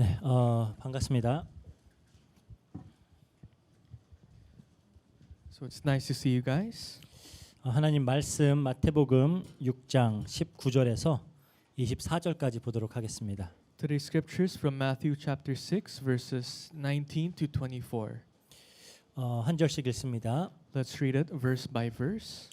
네, 반갑습니다. So it's nice to see you guys. 하나님 말씀 마태복음 6장 19절에서 24절까지 보도록 하겠습니다. Today's scriptures from Matthew chapter 6 verses 19 to 24. 한 절씩 읽습니다. Let's read it verse by verse.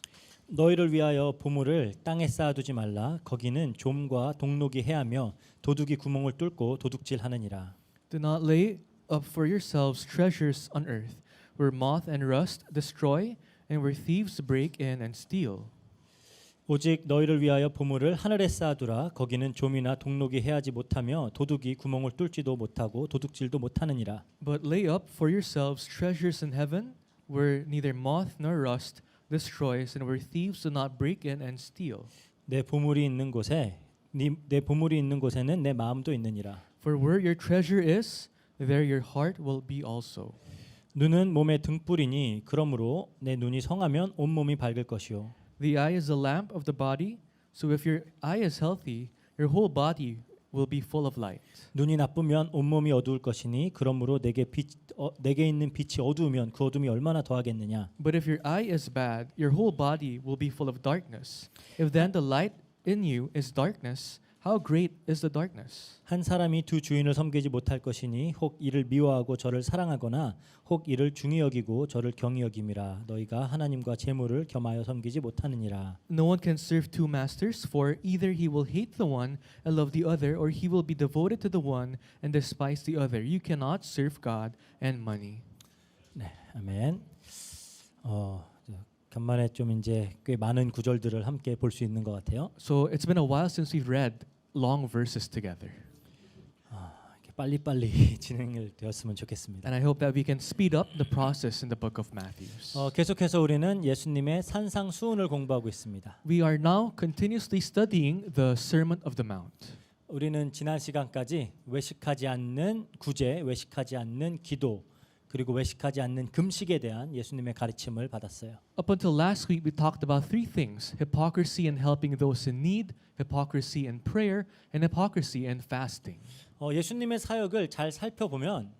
너희를 위하여 보물을 땅에 쌓아두지 말라. 거기는 좀과 동록이 해하며 도둑이 구멍을 뚫고 도둑질하느니라. Do not lay up for yourselves treasures on earth, where moth and rust destroy, and where thieves break in and steal. 오직 너희를 위하여 보물을 하늘에 쌓아두라. 거기는 좀이나 동록이 해하지 못하며 도둑이 구멍을 뚫지도 못하고 도둑질도 못하느니라. But lay up for yourselves treasures in heaven, where neither moth nor rust destroys, and where thieves do not break in and steal. 내 보물이 있는 곳에는 내 마음도 있느니라. For where your treasure is, there your heart will be also. 눈은 몸의 등불이니 그러므로 내 눈이 성하면 온 몸이 밝을 것이요. The eye is the lamp of the body, so if your eye is healthy, your whole body will be full of light. 눈이 나쁘면 온 몸이 어두울 것이니 그러므로 내게 있는 빛이 어두우면 그 어둠이 얼마나 더하겠느냐. But if your eye is bad, your whole body will be full of darkness. If then the light in you is darkness, how great is the darkness? 한 사람이 두 주인을 섬기지 못할 것이니 혹 이를 미워하고 저를 사랑하거나 혹 이를 중히 여기고 저를 경히 여김이라. 너희가 하나님과 재물을 겸하여 섬기지 못하느니라. No one can serve two masters, for either he will hate the one and love the other, or he will be devoted to the one and despise the other. You cannot serve God and money. 네, 아멘. 간만에 좀 이제 꽤 많은 구절들을 함께 볼 수 있는 것 같아요. So it's been a while since we've read long verses together. 이렇게 빨리빨리 진행을 되었으면 좋겠습니다. And I hope that we can speed up the process in the book of Matthew. 계속해서 우리는 예수님의 산상수훈을 공부하고 있습니다. We are now continuously studying the Sermon of the Mount. 우리는 지난 시간까지 외식하지 않는 구제, 외식하지 않는 기도, 그리고 외식하지 않는 금식에 대한 예수님의 가르침을 받았어요. Up until last week, we talked about three things: hypocrisy in helping those in need, hypocrisy in prayer, and hypocrisy in fasting. 예수님의 사역을 잘 살펴보면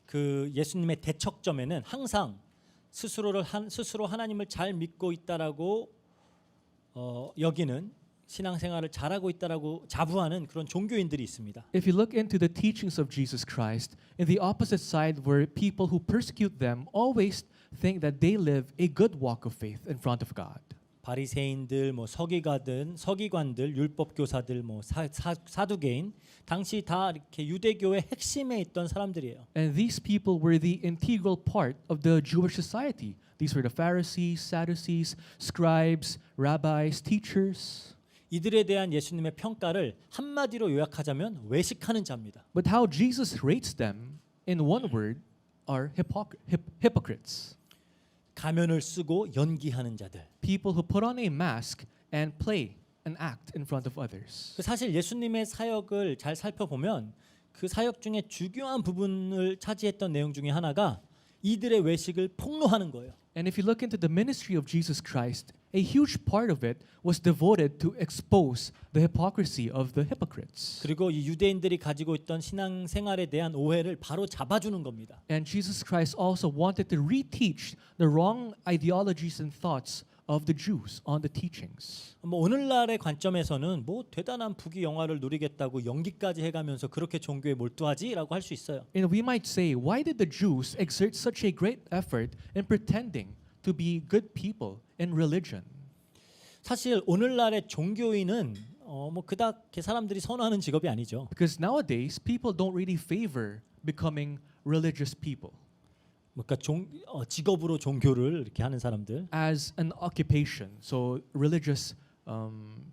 그 예수님의 대척점에는 항상 스스로 하나님을 잘 믿고 있다라고 여기는 신앙생활을 잘하고 있다라고 자부하는 그런 종교인들이 있습니다. If you look into the teachings of Jesus Christ, in the opposite side were people who persecute them always think that they live a good walk of faith in front of God. 바리새인들, 서기관들, 율법 교사들, 사두개인, 당시 다 이렇게 유대교의 핵심에 있던 사람들이에요. And these people were the integral part of the Jewish society. These were the Pharisees, Sadducees, scribes, rabbis, teachers. 이들에 대한 예수님의 평가를 한마디로 요약하자면 외식하는 자입니다. But how Jesus rates them in one word are hypocrites. 가면을 쓰고 연기하는 자들. People who put on a mask and play and act in front of others. 사실 예수님의 사역을 잘 살펴보면 그 사역 중에 중요한 부분을 차지했던 내용 중에 하나가 이들의 외식을 폭로하는 거예요. And if you look into the ministry of Jesus Christ, a huge part of it was devoted to expose the hypocrisy of the hypocrites. 그리고 이 유대인들이 가지고 있던 신앙생활에 대한 오해를 바로 잡아주는 겁니다. And Jesus Christ also wanted to reteach the wrong ideologies and thoughts of the Jews on the teachings. 오늘날의 관점에서는 대단한 부귀 영화를 누리겠다고 연기까지 해가면서 그렇게 종교에 몰두하지라고 할 수 있어요. And we might say, why did the Jews exert such a great effort in pretending to be good people in religion? 사실 오늘날의 종교인은 그닥 사람들이 선호하는 직업이 아니죠. Because nowadays people don't really favor becoming religious people. 그러니까 직업으로 종교를 이렇게 하는 사람들. As an occupation, so religious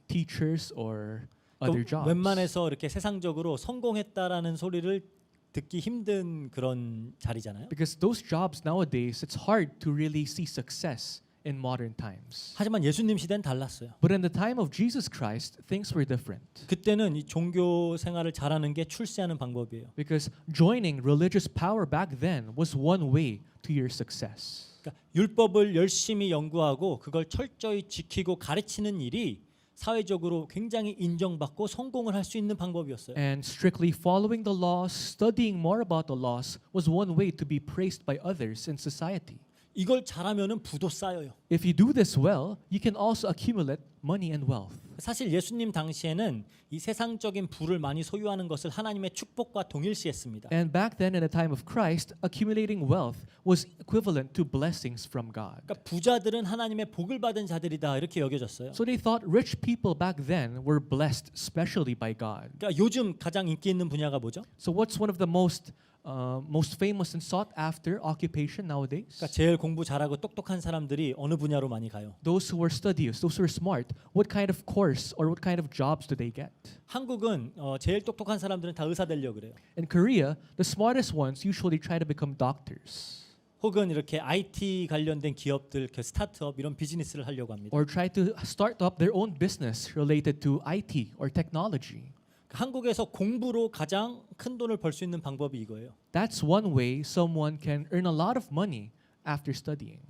teachers or other jobs. 웬만해서 이렇게 세상적으로 성공했다라는 소리를 듣기 힘든 그런 자리잖아요. Because those jobs nowadays, it's hard to really see success in modern times. 하지만 예수님 시대는 달랐어요. But in the time of Jesus Christ, things were different. 그때는 이 종교 생활을 잘하는 게 출세하는 방법이에요. Because joining religious power back then was one way to your success. 그러니까 율법을 열심히 연구하고 그걸 철저히 지키고 가르치는 일이 사회적으로 굉장히 인정받고 성공을 할 수 있는 방법이었어요. And strictly following the laws, studying more about the laws was one way to be praised by others in society. 이걸 잘하면은 부도 쌓여요. If you do this well, you can also accumulate money and wealth. 사실 예수님 당시에는 이 세상적인 부를 많이 소유하는 것을 하나님의 축복과 동일시했습니다. And back then in the time of Christ, accumulating wealth was equivalent to blessings from God. 그러니까 부자들은 하나님의 복을 받은 자들이다 이렇게 여겨졌어요. So they thought rich people back then were blessed specially by God. 그러니까 요즘 가장 인기 있는 분야가 뭐죠? So what's one of the most famous and sought after occupation nowadays? 그러니까 제일 공부 잘하고 똑똑한 사람들이 어느 분야로 많이 가요? Those who are studious, those who are smart, what kind of course or what kind of jobs do they get? 한국은 제일 똑똑한 사람들은 다 의사 되려고 그래요. In Korea, the smartest ones usually try to become doctors 혹은 이렇게 IT 관련된 기업들, 그 스타트업 이런 비즈니스를 하려고 합니다. or try to start up their own business related to IT or technology. 한국에서 공부로 가장 큰 돈을 벌 수 있는 방법이 이거예요. That's one way someone can earn a lot of money after studying.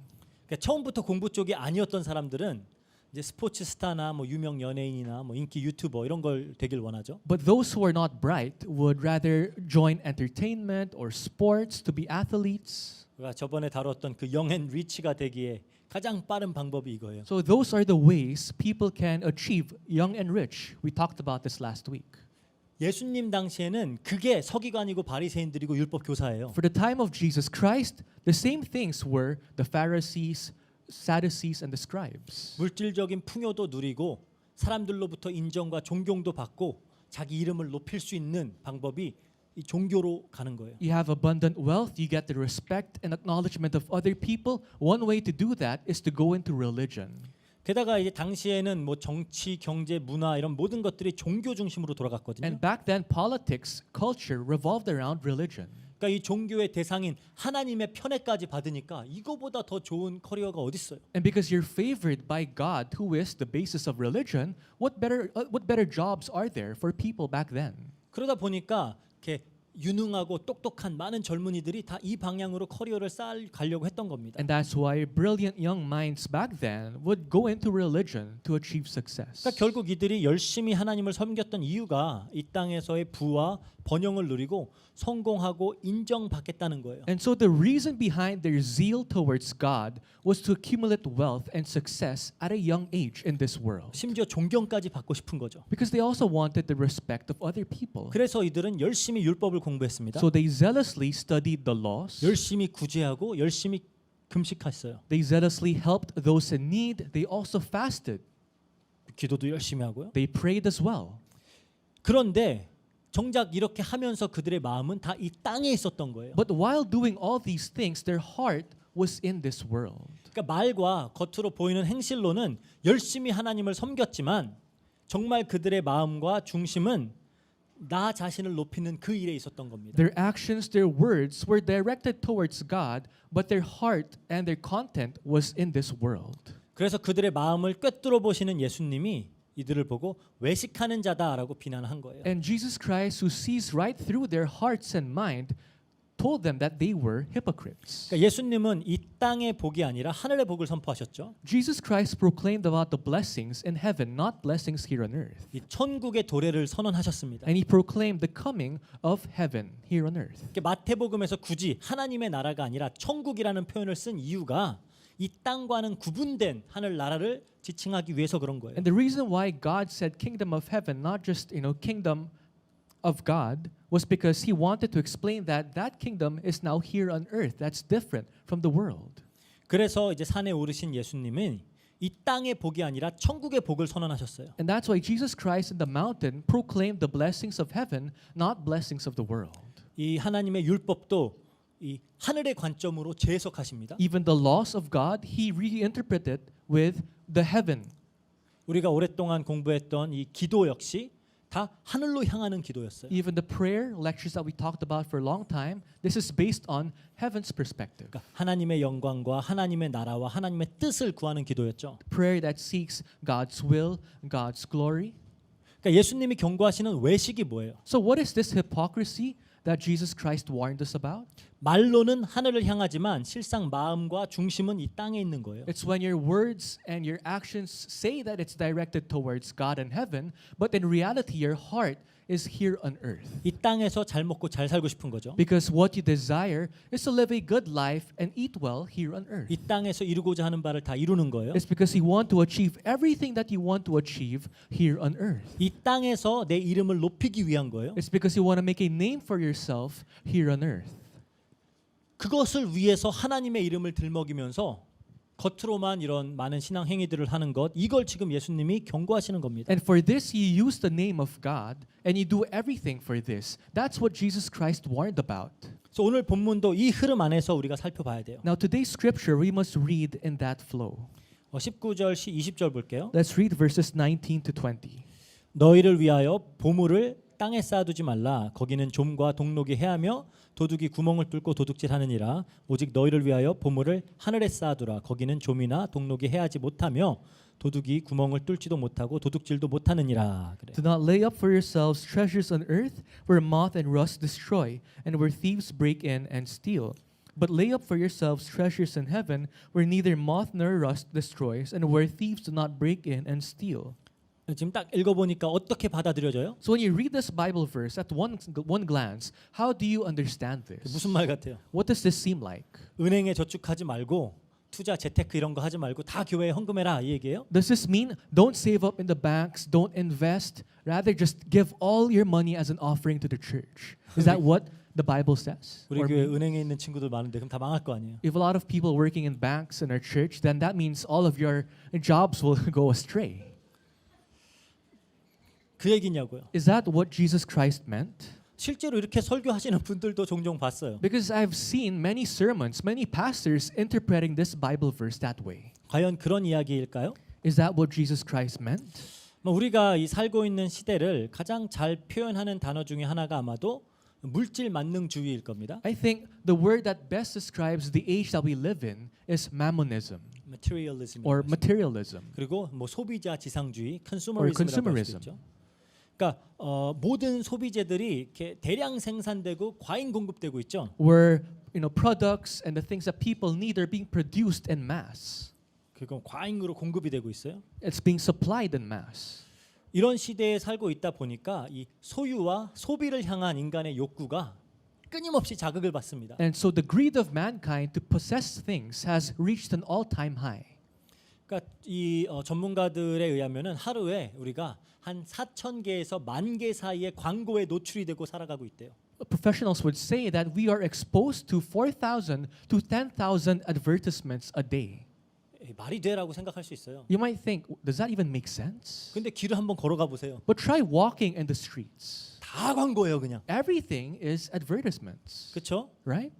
그러니까 처음부터 공부 쪽이 아니었던 사람들은 이제 스포츠 스타나 뭐 유명 연예인이나 뭐 인기 유튜버 이런 걸 되길 원하죠. But those who are not bright would rather join entertainment or sports to be athletes. 그러니까 저번에 다뤘던 그 영앤 리치가 되기에 가장 빠른 방법이 이거예요. So those are the ways people can achieve young and rich. We talked about this last week. 예수님 당시에는 그게 서기관이고 바리새인들이고 율법 교사예요. For the time of Jesus Christ, the same things were the Pharisees, Sadducees, and the scribes. 물질적인 풍요도 누리고 사람들로부터 인정과 존경도 받고 자기 이름을 높일 수 있는 방법이 이 종교로 가는 거예요. You have abundant wealth, you get the respect and acknowledgement of other people. One way to do that is to go into religion. 게다가 이제 당시에는 뭐 정치, 경제, 문화 이런 모든 것들이 종교 중심으로 돌아갔거든요. And back then, politics, culture revolved around religion. 그러니까 이 종교의 대상인 하나님의 편애까지 받으니까 이거보다 더 좋은 커리어가 어디 있어요? And because you're favored by God, who is the basis of religion, what better jobs are there for people back then? 그러다 보니까 이렇게 유능하고 똑똑한 많은 젊은이들이 다 이 방향으로 커리어를 쌓아가려고 했던 겁니다. And that's why brilliant young minds back then would go into religion to achieve success. 그러니까 결국 이들이 열심히 하나님을 섬겼던 이유가 이 땅에서의 부와 번영을 누리고 성공하고 인정받겠다는 거예요. And so the reason behind their zeal towards God was to accumulate wealth and success at a young age in this world. 심지어 존경까지 받고 싶은 거죠. Because they also wanted the respect of other people. 그래서 이들은 열심히 율법을 공부했습니다. So they zealously studied the laws. 열심히 구제하고 열심히 금식했어요. They zealously helped those in need. They also fasted. 기도도 열심히 하고요. They prayed as well. 그런데 정작 이렇게 하면서 그들의 마음은 다 이 땅에 있었던 거예요. But while doing all these things, their heart was in this world. 그러니까 말과 겉으로 보이는 행실로는 열심히 하나님을 섬겼지만 정말 그들의 마음과 중심은 나 자신을 높이는 그 일에 있었던 겁니다. Their actions, their words were directed towards God, but their heart and their content was in this world. 그래서 그들의 마음을 꿰뚫어 보시는 예수님이 이들을 보고 외식하는 자다라고 비난한 거예요. And Jesus Christ, who sees right through their hearts and mind, told them that they were hypocrites. 그러니까 예수님은 이 땅의 복이 아니라 하늘의 복을 선포하셨죠. Jesus Christ proclaimed about the blessings in heaven, not blessings here on earth. 이 천국의 도래를 선언하셨습니다. And he proclaimed the coming of heaven here on earth. 그러니까 마태복음에서 굳이 하나님의 나라가 아니라 천국이라는 표현을 쓴 이유가 이 땅과는 구분된 하늘 나라를 지칭하기 위해서 그런 거예요. And the reason why God said kingdom of heaven, not just, kingdom of God, was because he wanted to explain that that kingdom is now here on earth. That's different from the world. 그래서 이제 산에 오르신 예수님은 이 땅의 복이 아니라 천국의 복을 선언하셨어요. And that's why Jesus Christ in the mountain proclaimed the blessings of heaven, not blessings of the world. 이 하나님의 율법도 이 하늘의 관점으로 재해석하십니다. Even the laws of God, he reinterpreted with the heaven. 우리가 오랫동안 공부했던 이 기도 역시 다 하늘로 향하는 기도였어요. Even the prayer lectures that we talked about for a long time, this is based on heaven's perspective. 그러니까 하나님의 영광과 하나님의 나라와 하나님의 뜻을 구하는 기도였죠. Prayer that seeks God's will, God's glory. 그러니까 예수님이 경고하시는 외식이 뭐예요? So what is this hypocrisy that Jesus Christ warned us about? 말로는 하늘을 향하지만 실상 마음과 중심은 이 땅에 있는 거예요. It's when your words and your actions say that it's directed towards God and heaven, but in reality your heart is here on earth. 이 땅에서 잘 먹고 잘 살고 싶은 거죠. Because what you desire is to live a good life and eat well here on earth. 이 땅에서 이루고자 하는 바를 다 이루는 거예요. It's because you want to achieve everything that you want to achieve here on earth. 이 땅에서 내 이름을 높이기 위한 거예요. It's because you want to make a name for yourself here on earth. 그것을 위해서 하나님의 이름을 들먹이면서 겉으로만 이런 많은 신앙 행위들을 하는 것, 이걸 지금 예수님이 경고하시는 겁니다. And for this you use the name of God and you do everything for this. That's what Jesus Christ warned about. 그래서 오늘 본문도 이 흐름 안에서 우리가 살펴봐야 돼요. Now today's scripture we must read in that flow. 19절, 20절 볼게요. Let's read verses 19 to 20. 너희를 위하여 보물을 땅에 쌓아두지 말라. 거기는 좀과 동록이 해하며 도둑이 구멍을 뚫고 도둑질하느니라. 오직 너희를 위하여 보물을 하늘에 쌓아두라. 거기는 좀이나 동록이 해하지 못하며 도둑이 구멍을 뚫지도 못하고 도둑질도 못하느니라. 그래. Do not lay up for yourselves treasures on earth where moth and rust destroy and where thieves break in and steal. But lay up for yourselves treasures in heaven where neither moth nor rust destroys and where thieves do not break in and steal. 지금 딱 읽어보니까 어떻게 받아들여져요? So when you read this Bible verse at one glance, how do you understand this? 무슨 말 같아요? What does this seem like? 은행에 저축하지 말고 투자, 재테크 이런 거 하지 말고 다 교회에 헌금해라 이 얘기예요? Does this mean don't save up in the banks, don't invest, rather just give all your money as an offering to the church? Is that what the Bible says? 우리 Or 교회 은행에 있는 친구들 많은데 그럼 다 망할 거 아니에요? if a lot of people working in banks in our church, then that means all of your jobs will go astray. 그 얘기냐고요. Is that what Jesus Christ meant? 실제로 이렇게 설교하시는 분들도 종종 봤어요. Because I've seen many sermons, many pastors interpreting this Bible verse that way. 과연 그런 이야기일까요? Is that what Jesus Christ meant? 우리가 이 살고 있는 시대를 가장 잘 표현하는 단어 중에 하나가 아마도 물질 만능주의일 겁니다. I think the word that best describes the age that we live in is mammonism materialism or materialism. 그리고 뭐 소비자 지상주의, Or consumerism이라고 할 수도 consumerism. 있죠. 그러니까 모든 소비재들이 이렇게 대량 생산되고 과잉 공급되고 있죠. Where products and the things that people need are being produced en masse. 그건 과잉으로 공급이 되고 있어요. It's being supplied en masse. 이런 시대에 살고 있다 보니까 이 소유와 소비를 향한 인간의 욕구가 끊임없이 자극을 받습니다. And so the greed of mankind to possess things has reached an all-time high. 그러니까 이 전문가들에 의하면은 하루에 우리가 한 4,000개에서 10,000개 사이의 광고에 노출이 되고 살아가고 있대요. Professionals would say that we are exposed to 4,000 to 10,000 advertisements a day. 말이 돼라고 생각할 수 있어요. You might think, does that even make sense? 근데 길을 한번 걸어가 보세요. But try walking in the streets. 다 광고예요, 그냥. Everything is advertisements, 그렇죠? right?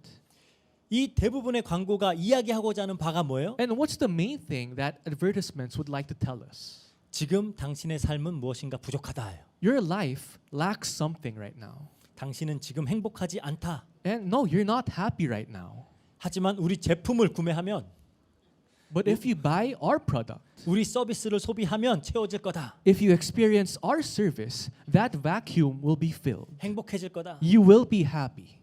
이 대부분의 광고가 이야기하고자 하는 바가 뭐예요? And what's the main thing that advertisements would like to tell us? 지금 당신의 삶은 무엇인가 부족하다예요. Your life lacks something right now. 당신은 지금 행복하지 않다. And no, you're not happy right now. 하지만 우리 제품을 구매하면 But if you buy our product, 우리 서비스를 소비하면 채워질 거다. if you experience our service, that vacuum will be filled. 행복해질 거다. You will be happy.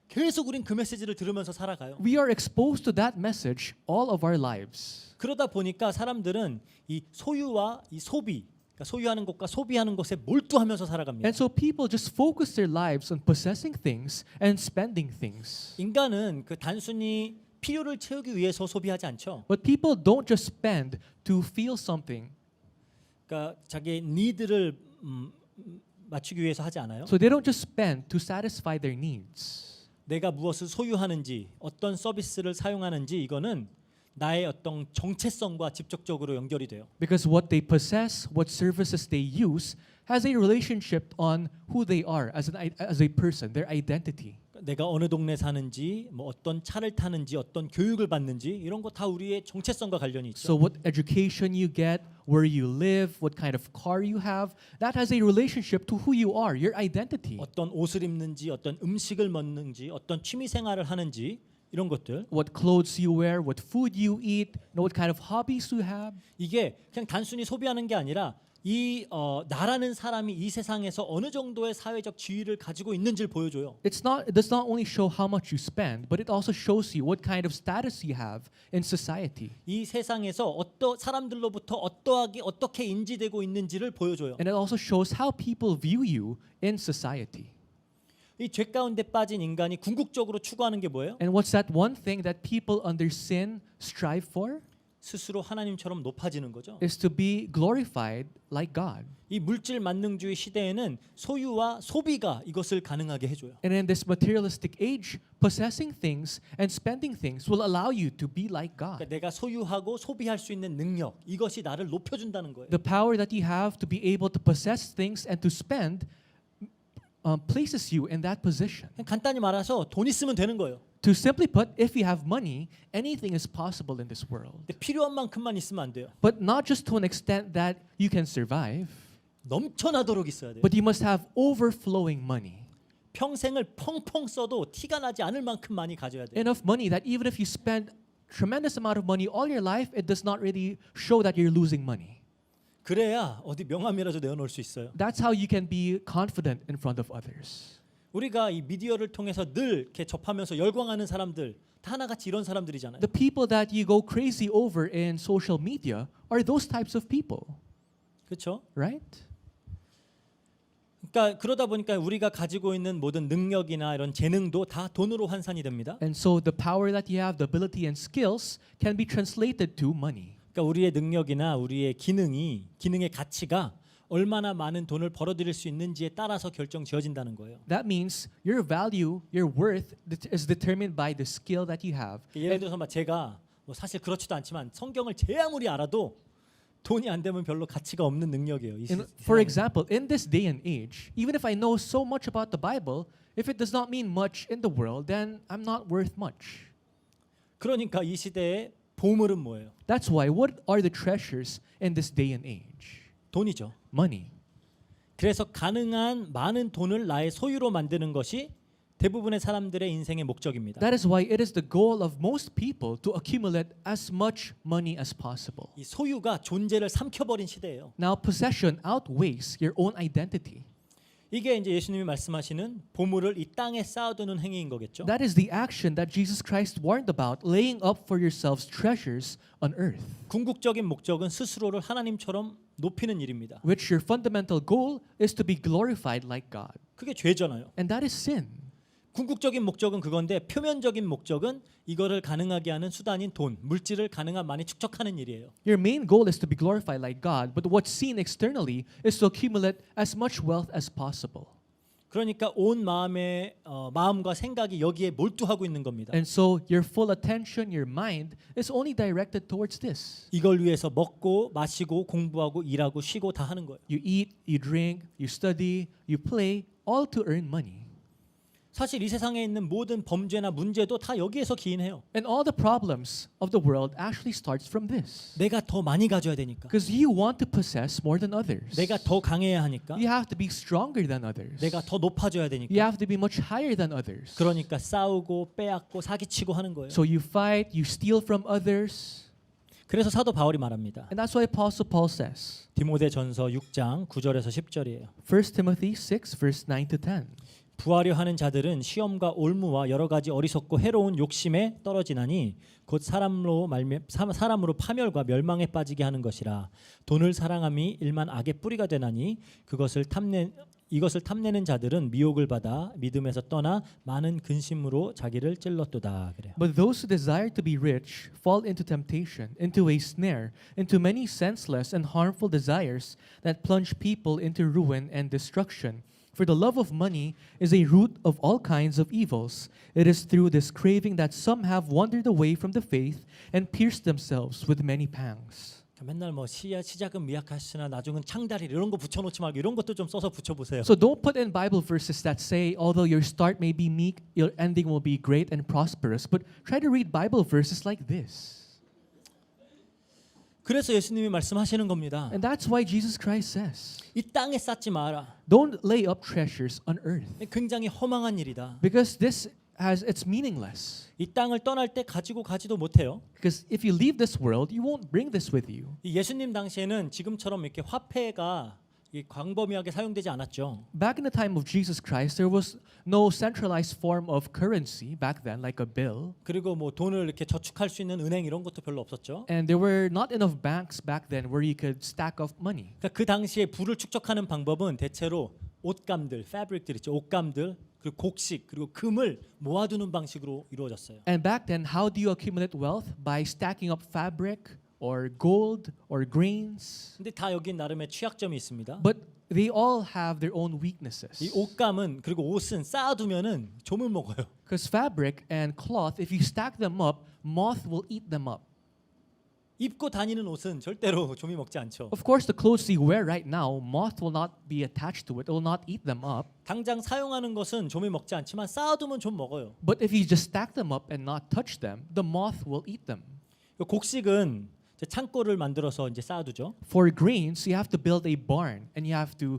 계속 우린 그 메시지를 들으면서 살아가요. We are exposed to that message all of our lives. 그러다 보니까 사람들은 이 소유와 이 소비, 그러니까 소유하는 것과 소비하는 것에 몰두하면서 살아갑니다. And so people just focus their lives on possessing things and spending things. 인간은 그 단순히 필요를 채우기 위해서 소비하지 않죠. But people don't just spend to feel something. 그러니까 자기의 니드를 맞추기 위해서 하지 않아요. So they don't just spend to satisfy their needs. 내가 무엇을 소유하는지, 어떤 서비스를 사용하는지 이거는 나의 어떤 정체성과 직접적으로 연결이 돼요. Because what they possess, what services they use, has a relationship on who they are as a person, their identity. 내가 어느 동네 사는지, 뭐 어떤 차를 타는지, 어떤 교육을 받는지 이런 거 다 우리의 정체성과 관련이 있죠. So what education you get, where you live, what kind of car you have, that has a relationship to who you are, your identity. 어떤 옷을 입는지, 어떤 음식을 먹는지, 어떤 취미 생활을 하는지 이런 것들. What clothes you wear, what food you eat, what kind of hobbies you have. 이게 그냥 단순히 소비하는 게 아니라 이 나라는 사람이 이 세상에서 어느 정도의 사회적 지위를 가지고 있는지를 보여줘요. It does not only show how much you spend, but it also shows you what kind of status you have in society. 이 세상에서 사람들로부터 어떻게 인지되고 있는지를 보여줘요. And it also shows how people view you in society. 이 죄 가운데 빠진 인간이 궁극적으로 추구하는 게 뭐예요? And what's that one thing that people under sin strive for? 스스로 하나님처럼 높아지는 거죠. Is to be glorified like God. 이 물질 만능주의 시대에는 소유와 소비가 이것을 가능하게 해줘요. And in this materialistic age, possessing things and spending things will allow you to be like God. 그러니까 내가 소유하고 소비할 수 있는 능력, 이것이 나를 높여준다는 거예요. The power that you have to be able to possess things and to spend places you in that position. 그냥 간단히 말해서 돈 있으면 되는 거예요. To simply put, if you have money, anything is possible in this world. 근데 필요한 만큼만 있으면 안 돼요. But not just to an extent that you can survive, 넘쳐나도록 있어야 돼요. but you must have overflowing money. 평생을 펑펑 써도 티가 나지 않을 만큼 많이 가져야 돼요. Enough money that even if you spend tremendous amount of money all your life, it does not really show that you're losing money. 그래야 어디 명함이라도 내어놓을 수 있어요. That's how you can be confident in front of others. 우리가 이 미디어를 통해서 늘 이렇게 접하면서 열광하는 사람들 다 하나같이 이런 사람들이잖아요. The people that you go crazy over in social media are those types of people, 그렇죠? right? 그러니까 그러다 보니까 우리가 가지고 있는 모든 능력이나 이런 재능도 다 돈으로 환산이 됩니다. And so the power that you have, the ability and skills can be translated to money. 그러니까 우리의 능력이나 우리의 기능의 가치가 얼마나 많은 돈을 벌어들일 수 있는지에 따라서 결정지어진다는 거예요. That means your value, your worth is determined by the skill that you have. 예를 들어서 막 제가 뭐 사실 그렇지도 않지만 성경을 제 아무리 알아도 돈이 안 되면 별로 가치가 없는 능력이에요. For example, in this day and age, even if I know so much about the Bible, if it does not mean much in the world, then I'm not worth much. 그러니까 이 시대의 보물은 뭐예요? That's why what are the treasures in this day and age? 돈이죠. Money. 그래서 가능한 많은 돈을 나의 소유로 만드는 것이 대부분의 사람들의 인생의 목적입니다. That is why it is the goal of most people to accumulate as much money as possible. 이 소유가 존재를 삼켜버린 시대예요. Now, possession outweighs your own identity. 이게 이제 예수님이 말씀하시는 보물을 이 땅에 쌓아두는 행위인 거겠죠. That is the action that Jesus Christ warned about, laying up for yourselves treasures on earth, 궁극적인 목적은 스스로를 하나님처럼 높이는 일입니다. which your fundamental goal is to be glorified like God. 그게 죄잖아요. And that is sin. 궁극적인 목적은 그건데 표면적인 목적은 이거를 가능하게 하는 수단인 돈, 물질을 가능한 많이 축적하는 일이에요. Your main goal is to be glorified like God, but what's seen externally is to accumulate as much wealth as possible. 그러니까 온 마음과 생각이 여기에 몰두하고 있는 겁니다. And so your full attention, your mind is only directed towards this. 이걸 위해서 먹고 마시고 공부하고 일하고 쉬고 다 하는 거예요. You eat, you drink, you study, you play, all to earn money. 사실 이 세상에 있는 모든 범죄나 문제도 다 여기에서 기인해요. And all the problems of the world actually starts from this. 내가 더 많이 가져야 되니까. Because you want to possess more than others. 내가 더 강해야 하니까. You have to be stronger than others. 내가 더 높아져야 You 되니까. have to be much higher than others. 그러니까 싸우고 빼앗고 사기치고 하는 거예요. So you fight, you steal from others. 그래서 사도 바울이 말합니다. And that's why Apostle Paul says, 디모데전서 6장 9절에서 10절이에요. 1 Timothy 6, verse 9 to 10. 부하려 하는 자들은 시험과 올무와 여러 가지 어리석고 해로운 욕심에 떨어지나니 곧 사람으로 파멸과 멸망에 빠지게 하는 것이라. 돈을 사랑함이 일만 악의 뿌리가 되나니 이것을 탐내는 자들은 미혹을 받아 믿음에서 떠나 많은 근심으로 자기를 찔렀도다. 그래요. But those who desire to be rich fall into temptation, into a snare, into many senseless and harmful desires that plunge people into ruin and destruction. For the love of money is a root of all kinds of evils. It is through this craving that some have wandered away from the faith and pierced themselves with many pangs. 맨날 뭐 시작은 미약하시나 나중은 창달이 이런 거 붙여놓지 말고 이런 것도 좀 써서 붙여보세요. So don't put in Bible verses that say, although your start may be meek, your ending will be great and prosperous. But try to read Bible verses like this. 그래서 예수님이 말씀하시는 겁니다. And that's why Jesus Christ says, 이 땅에 쌓지 마라. don't lay up treasures on earth. 굉장히 허망한 일이다. Because this it's meaningless. 이 땅을 떠날 때 가지고 가지도 못해요. Because if you leave this world, you won't bring this with you. 이 예수님 당시에는 지금처럼 이렇게 화폐가 이 광범위하게 사용되지 않았죠. Back in the time of Jesus Christ, there was no centralized form of currency back then, like a bill. 그리고 뭐 돈을 이렇게 저축할 수 있는 은행 이런 것도 별로 없었죠. And there were not enough banks back then where you could stack up money. 그러니까 그 당시에 부를 축적하는 방법은 대체로 옷감들, 패브릭들 있죠. 옷감들 그리고 곡식 그리고 금을 모아두는 방식으로 이루어졌어요. And back then, how do you accumulate wealth? By stacking up fabric or gold or grains. 근데 다 여기 나름의 취약점이 있습니다. But they all have their own 이 weaknesses. 옷감은 그리고 옷은 쌓아두면은 좀을 먹어요. Because fabric and cloth, if you stack them up, moth will eat them up. 입고 다니는 옷은 절대로 좀이 먹지 않죠. Of course, the clothes you wear right now, moth will not be attached to it. It will not eat them up. 당장 사용하는 것은 좀이 먹지 않지만 쌓아두면 좀 먹어요. But if you just stack them up and not touch them, the moth will eat them. 곡식은 이제 창고를 만들어서 이제 쌓아두죠. For grains, you have to build a barn and you have to,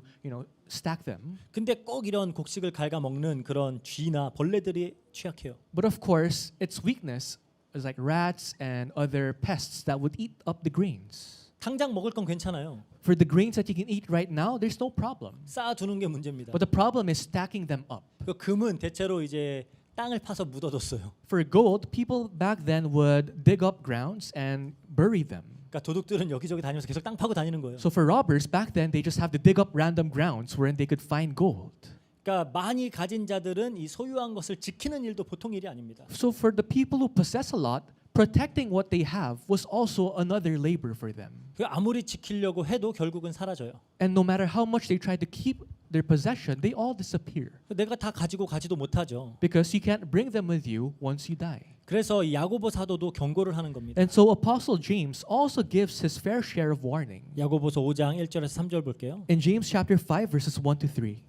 stack them. 근데 꼭 이런 곡식을 갉아 먹는 그런 쥐나 벌레들이 취약해요. But of course, its weakness is like rats and other pests that would eat up the grains. 당장 먹을 건 괜찮아요. For the grains that you can eat right now, there's no problem. 쌓아두는 게 문제입니다. But the problem is stacking them up. 그 금은 대체로 이제 땅을 파서 묻어뒀어요. For gold, people back then would dig up grounds and bury them. 그러니까 도둑들은 여기저기 다니면서 계속 땅 파고 다니는 거예요. So for robbers, back then, they just have to dig up random grounds wherein they could find gold. 그러니까 많이 가진 자들은 이 소유한 것을 지키는 일도 보통 일이 아닙니다. So for the people who possess a lot, protecting what they have was also another labor for them. 그 아무리 지키려고 해도 결국은 사라져요. And no matter how much they try to keep their possession, they all disappear. 내가 다 가지고 가지도 못하죠. Because you can't bring them with you once you die. 그래서 이 야고보 사도도 경고를 하는 겁니다. And so Apostle James also gives his fair share of warning. 야고보서 5장 1절에서 3절 볼게요. In James chapter 5 verses 1 to 3.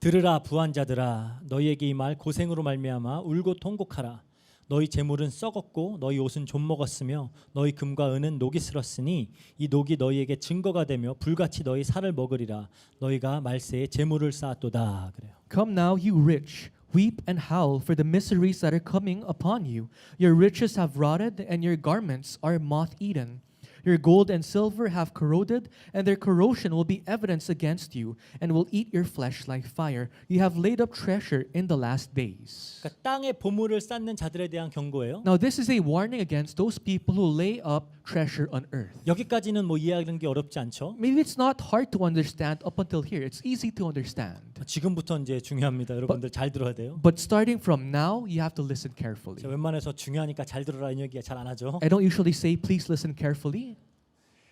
들으라 부한 자들아 너희에게 이 말 고생으로 말미암아 울고 통곡하라. 너희 재물은 썩었고 너희 옷은 좀 먹었으며 너희 금과 은은 녹이 슬었으니 이 녹이 너희에게 증거가 되며 불같이 너희 살을 먹으리라. 너희가 말세에 재물을 쌓았도다. 그래요. Come now, you rich, weep and howl for the miseries that are coming upon you. Your riches have rotted, and your garments are moth-eaten. Your gold and silver have corroded, and their corrosion will be evidence against you, and will eat your flesh like fire. You have laid up treasure in the last days. 그러니까 땅에 보물을 쌓는 자들에 대한 경고예요. Now, this is a warning against those people who lay up treasure on earth. 여기까지는 뭐 이해하는 게 어렵지 않죠? Maybe it's not hard to understand up until here. It's easy to understand. 지금부터 이제 중요합니다. 여러분들 잘 들어야 돼요. But starting from now, you have to listen carefully. 제가 웬만해서 중요하니까 잘 들어라 이 얘기 잘 안 하죠. I don't usually say, please listen carefully.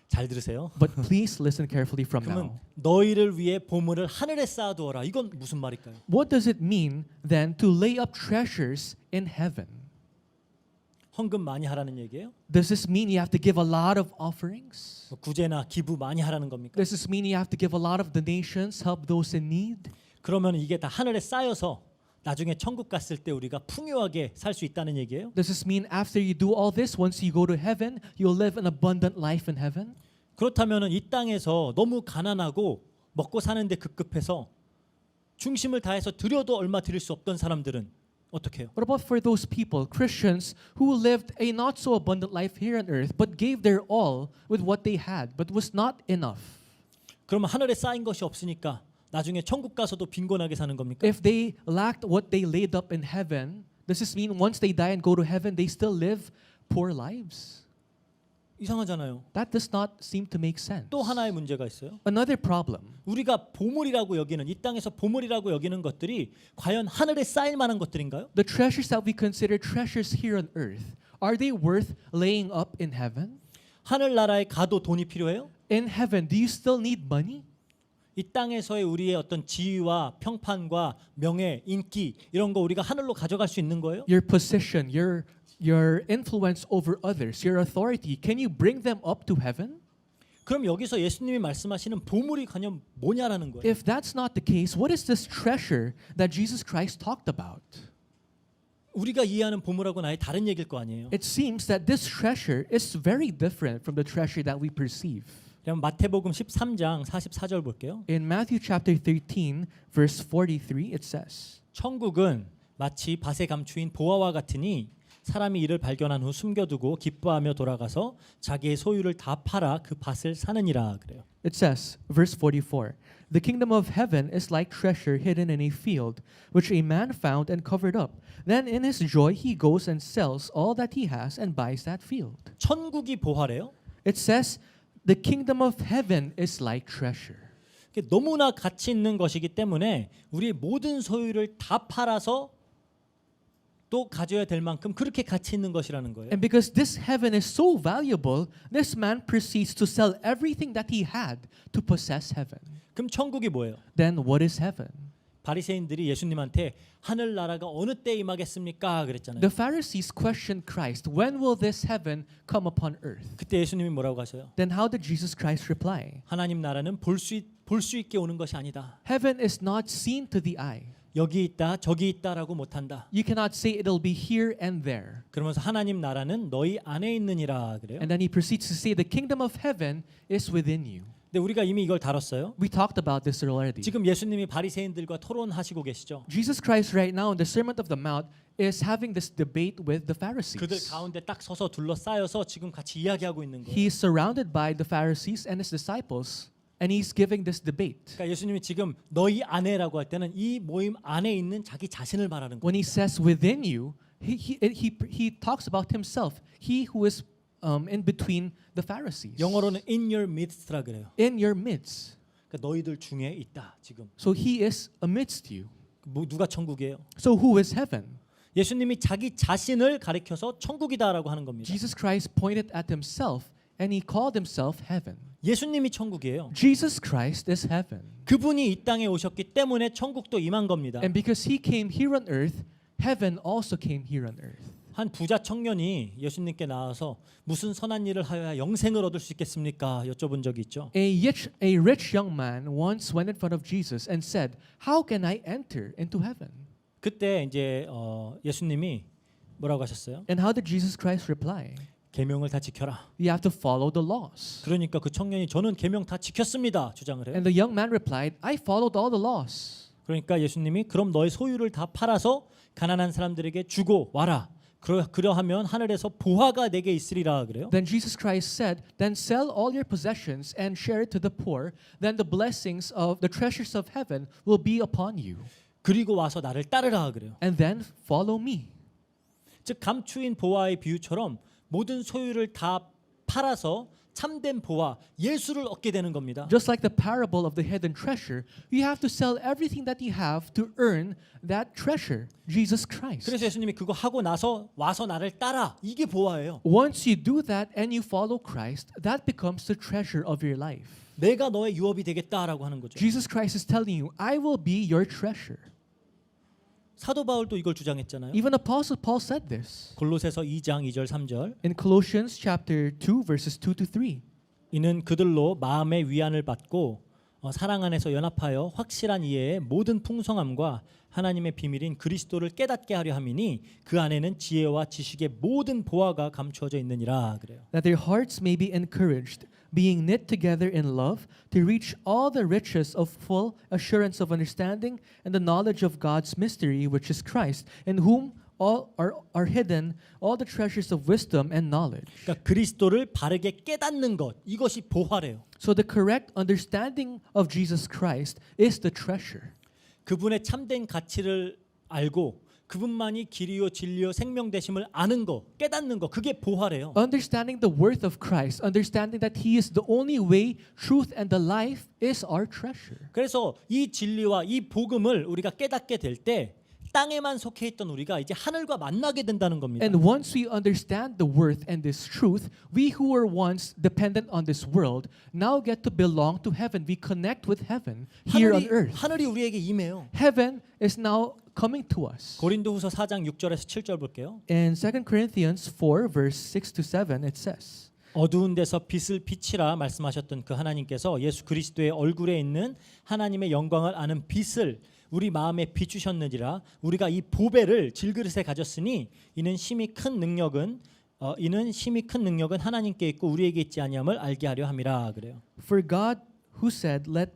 잘 들으세요. But please listen carefully from 그러면 now. 너희를 위해 보물을 하늘에 쌓아두어라. 이건 무슨 말일까요? What does it mean then to lay up treasures in heaven? 헌금 많이 하라는 얘기예요? Does this mean you have to give a lot of offerings? 뭐 구제나 기부 많이 하라는 겁니까? Does this mean you have to give a lot of donations, help those in need? 그러면 이게 다 하늘에 쌓여서 나중에 천국 갔을 때 우리가 풍요하게 살 수 있다는 얘기예요? Does this mean after you do all this, once you go to heaven, you'll live an abundant life in heaven? 그렇다면은 이 땅에서 너무 가난하고 먹고 사는데 급급해서 중심을 다해서 드려도 얼마 드릴 수 없던 사람들은 어떻게 해요? What about for those people, Christians, who lived a not so abundant life here on earth, but gave their all with what they had, but was not enough? 그러면 하늘에 쌓인 것이 없으니까 나중에 천국 가서도 빈곤하게 사는 겁니까? If they lacked what they laid up in heaven, does this mean once they die and go to heaven, they still live poor lives? 이상하잖아요. That does not seem to make sense. 또 하나의 문제가 있어요. Another problem. 우리가 보물이라고 여기는 이 땅에서 보물이라고 여기는 것들이 과연 하늘에 쌓일 만한 것들인가요? The treasures that we consider treasures here on earth, are they worth laying up in heaven? 하늘나라에 가도 돈이 필요해요? In heaven, do you still need money? 이 땅에서의 우리의 어떤 지위와 평판과 명예, 인기 이런 거 우리가 하늘로 가져갈 수 있는 거예요? Your position, your influence over others, your authority, can you bring them up to heaven? 그럼 여기서 예수님이 말씀하시는 보물이 과연 뭐냐라는 거예요. If that's not the case, what is this treasure that Jesus Christ talked about? 우리가 이해하는 보물하고는 아예 다른 얘기일 거 아니에요. It seems that this treasure is very different from the treasure that we perceive. 그럼 마태복음 13장 44절 볼게요. In Matthew chapter 13, verse 43, it says, 천국은 마치 밭에 감추인 보화와 같으니 사람이 이를 발견한 후 숨겨두고 기뻐하며 돌아가서 자기의 소유를 다 팔아 그 밭을 사느니라 그래요. It says, verse 44, "The kingdom of heaven is like treasure hidden in a field, which a man found and covered up. Then in his joy he goes and sells all that he has and buys that field." 천국이 보화래요. It says, "The kingdom of heaven is like treasure." 이게 너무나 가치 있는 것이기 때문에 우리의 모든 소유를 다 팔아서 또 가져야 될 만큼 그렇게 가치 있는 것이라는 거예요. And because this heaven is so valuable, this man proceeds to sell everything that he had to possess heaven. 그럼 천국이 뭐예요? Then what is heaven? 바리새인들이 예수님한테 하늘 나라가 어느 때 임하겠습니까? 그랬잖아요. The Pharisees questioned Christ, "When will this heaven come upon earth?" 그때 예수님이 뭐라고 하셔요? Then how did Jesus Christ reply? 하나님 나라는 볼 수 있게 오는 것이 아니다. Heaven is not seen to the eye. 여기 있다 저기 있다라고 못한다. You cannot say it'll be here and there. 그러면서 하나님 나라는 너희 안에 있느니라 그래요. And then he proceeds to say the kingdom of heaven is within you. 근데 우리가 이미 이걸 다뤘어요. We talked about this already. 지금 예수님이 바리새인들과 토론하시고 계시죠. Jesus Christ right now in the Sermon of the Mount is having this debate with the 그들 Pharisees. 가운데 딱 서서 둘러싸여서 지금 같이 이야기하고 있는 거예요. He is surrounded by the Pharisees and his disciples, and he's giving this debate. 그러니까 예수님이 지금 너희 안에라고 할 때는 이 모임 안에 있는 자기 자신을 말하는 거예요. When he says within you, he talks about himself. He who is in between the Pharisees. 영어로는 in your midst라 그래요. In your midst. 그러니까 너희들 중에 있다 지금. So he is amidst you. 뭐 누가 천국이에요? So who is heaven? 예수님이 자기 자신을 가리켜서 천국이다라고 하는 겁니다. Jesus Christ pointed at himself and he called himself heaven. 예수님이 천국이에요. Jesus Christ is heaven. 그분이 이 땅에 오셨기 때문에 천국도 임한 겁니다. And because he came here on earth, heaven also came here on earth. 한 부자 청년이 예수님께 나와서 무슨 선한 일을 하여야 영생을 얻을 수 있겠습니까? 여쭤본 적이 있죠. A rich young man once went in front of Jesus and said, "How can I enter into heaven?" 그때 이제 예수님이 뭐라고 하셨어요? And how did Jesus Christ reply? 계명을 다 지켜라. You have to follow the laws. 그러니까 그 청년이 저는 계명 다 지켰습니다. 주장을 해요. And the young man replied, "I followed all the laws." 그러니까 예수님이 그럼 너의 소유를 다 팔아서 가난한 사람들에게 주고 와라. 그러하면 하늘에서 보화가 내게 있으리라 그래요. Then Jesus Christ said, "Then sell all your possessions and share it to the poor. Then the blessings of the treasures of heaven will be upon you. 그리고 와서 나를 따르라 그래요. And then follow me." 즉 감추인 보화의 비유처럼 모든 소유를 다 팔아서 참된 보화 예수를 얻게 되는 겁니다. Just like the parable of the hidden treasure, you have to sell everything that you have to earn that treasure, Jesus Christ. 그래서 예수님이 그거 하고 나서 와서 나를 따라 이게 보화예요. Once you do that and you follow Christ, that becomes the treasure of your life. 내가 너의 유업이 되겠다라고 하는 거죠. Jesus Christ is telling you, "I will be your treasure." 사도 바울도 이걸 주장했잖아요. Even Apostle Paul said this 골로새서 2장 2절 3절. in Colossians chapter 2 verses 2 to 3. 이는 그들로 마음의 위안을 받고 사랑 안에서 연합하여 확실한 이해의 모든 풍성함과 하나님의 비밀인 그리스도를 깨닫게 하려 함이니 그 안에는 지혜와 지식의 모든 보화가 감추어져 있느니라 그래요. That their hearts may be encouraged, being knit together in love, to reach all the riches of full assurance of understanding and the knowledge of God's mystery, which is Christ, in whom all are hidden all the treasures of wisdom and knowledge. 그러니까 그리스도를 바르게 깨닫는 것 이것이 보화래요. So the correct understanding of Jesus Christ is the treasure. 그분의 참된 가치를 알고 그분만이 길이요 진리요 생명 되심을 아는 거, 깨닫는 거 그게 보화래요. Understanding the worth of Christ, understanding that He is the only way, truth, and the life is our treasure. 그래서 이 진리와 이 복음을 우리가 깨닫게 될 때 땅에만 속해 있던 우리가 이제 하늘과 만나게 된다는 겁니다. And once we understand the worth and this truth, we who were once dependent on this world now get to belong to heaven. We connect with heaven here on earth. 하늘이 우리에게 임해요. Heaven is now coming to us. 고린도후서 4장 6절에서 7절 볼게요. In 2 Corinthians 4 verse 6 to 7 it says, 어두운 데서 빛을 비치라 말씀하셨던 그 하나님께서 예수 그리스도의 얼굴에 있는 하나님의 영광을 아는 빛을 우리 마음에 비추셨느니라. 우리가 이 보배를 질그릇에 가졌으니 이는 심히 큰 능력은 하나님께 있고 우리에게 있지 아니함을 알게 하려 함이라 그래요. "For God who said, 'Let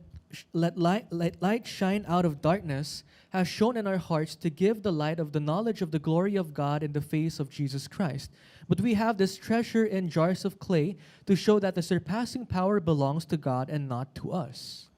let light shine out of darkness has shone in our hearts to give the light of the knowledge of the glory of God in the face of Jesus Christ. But we have this treasure in jars of clay to show that the surpassing power belongs to God and not to us.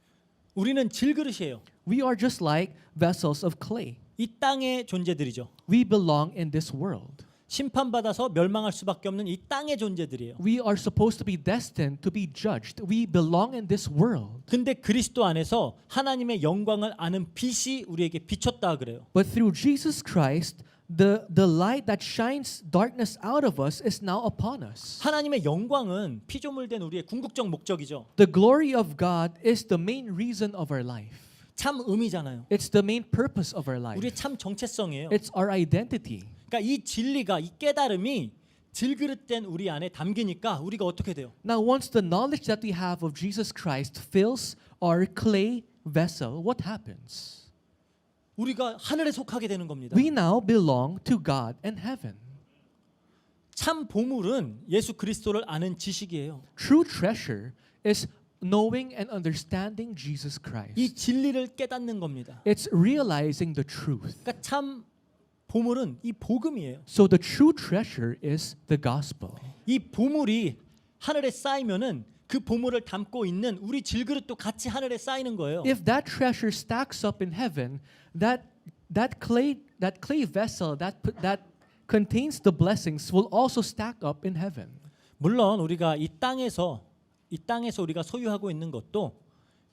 우리는 질그릇이에요. We are just like vessels of clay. 이 땅의 존재들이죠. We belong in this world. 심판받아서 멸망할 수밖에 없는 이 땅의 존재들이에요. We are supposed to be destined to be judged. We belong in this world. 근데 그리스도 안에서 하나님의 영광을 아는 빛이 우리에게 비쳤다 그래요. But through Jesus Christ, the light that shines darkness out of us is now upon us. 하나님의 영광은 피조물된 우리의 궁극적 목적이죠. The glory of God is the main reason of our life. 참 의미잖아요. It's the main purpose of our life. 우리의 참 정체성이에요. It's our identity. 그러니까 이 진리가 이 깨달음이 질그릇된 우리 안에 담기니까 우리가 어떻게 돼요? Now, once the knowledge that we have of Jesus Christ fills our clay vessel, what happens? 우리가 하늘에 속하게 되는 겁니다. We now belong to God and heaven. 참 보물은 예수 그리스도를 아는 지식이에요. True treasure is knowing and understanding Jesus 이 Christ. 진리를 깨닫는 겁니다. It's realizing the truth. 그러니까 참 보물은 이 복음이에요. So the true treasure is the gospel. 이 보물이 하늘에 쌓이면은 그 보물을 담고 있는 우리 질그릇도 같이 하늘에 쌓이는 거예요. If that treasure stacks up in heaven, that clay vessel that contains the blessings will also stack up in heaven. 물론 우리가 이 땅에서 우리가 소유하고 있는 것도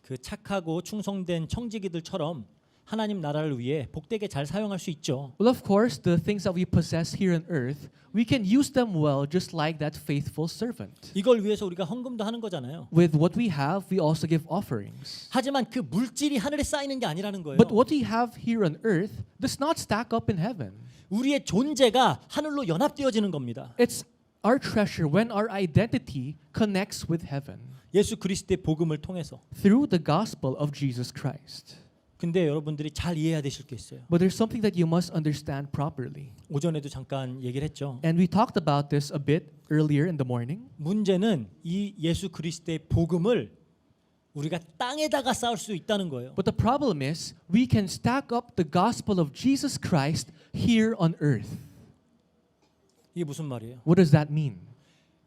그 착하고 충성된 청지기들처럼 하나님 나라를 위해 복되게 잘 사용할 수 있죠. Well, of course, the things that we possess here on earth, we can use them well just like that faithful servant. 이걸 위해서 우리가 헌금도 하는 거잖아요. With what we have, we also give offerings. 하지만 그 물질이 하늘에 쌓이는 게 아니라는 거예요. But what we have here on earth does not stack up in heaven. 우리의 존재가 하늘로 연합되어지는 겁니다. It's our treasure when our identity connects with heaven 예수 그리스도의 복음을 통해서. through the gospel of Jesus Christ. 근데 여러분들이 잘 이해해야 되실 게 있어요. But there's something that you must understand properly. 오전에도 잠깐 얘기를 했죠. And we talked about this a bit earlier in the morning. 문제는 이 예수 그리스도의 복음을 우리가 땅에다가 쌓을 수 있다는 거예요. But the problem is we can stack up the gospel of Jesus Christ here on earth. 이게 무슨 말이에요? What does that mean?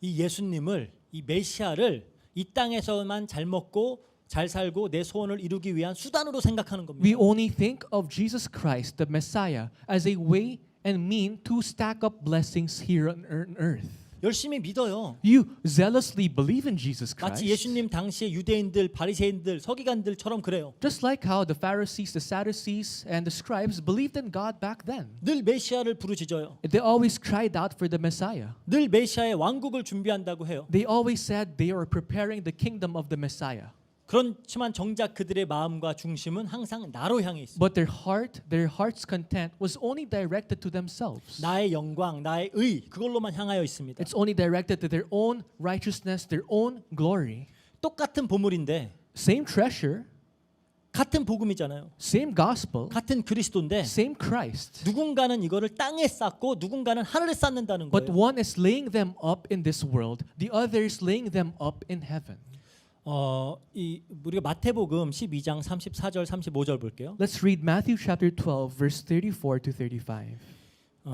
이 예수님을, 이 메시아를 이 땅에서만 잘 먹고 잘 살고 내 소원을 이루기 위한 수단으로 생각하는 겁니다. We only think of Jesus Christ, the Messiah, as a way and mean to stack up blessings here on earth. 열심히 믿어요. You zealously believe in Jesus 마치 Christ. 예수님 당시에 유대인들, 바리새인들, 서기관들처럼 그래요. Just like how the Pharisees, the Sadducees, and the scribes believed in God back then. 늘 메시아를 부르짖어요. They always cried out for the Messiah. 늘 메시아의 왕국을 준비한다고 해요. They always said they were preparing the kingdom of the Messiah. 그렇지만 정작 그들의 마음과 중심은 항상 나로 향해 있어요. But their heart's content was only directed to themselves. 나의 영광, 나의 의 그걸로만 향하여 있습니다. It's only directed to their own righteousness, their own glory. 똑같은 보물인데 Same treasure, 같은 복음이잖아요. same gospel, 같은 그리스도인데 same Christ. 누군가는 이거를 땅에 쌓고 누군가는 하늘에 쌓는다는 But 거예요. one is laying them up in this world, the other is laying them up in heaven. 우리가 마태복음 12장 34절 35절 볼게요. Let's read Matthew chapter 12 verse 34 to 35.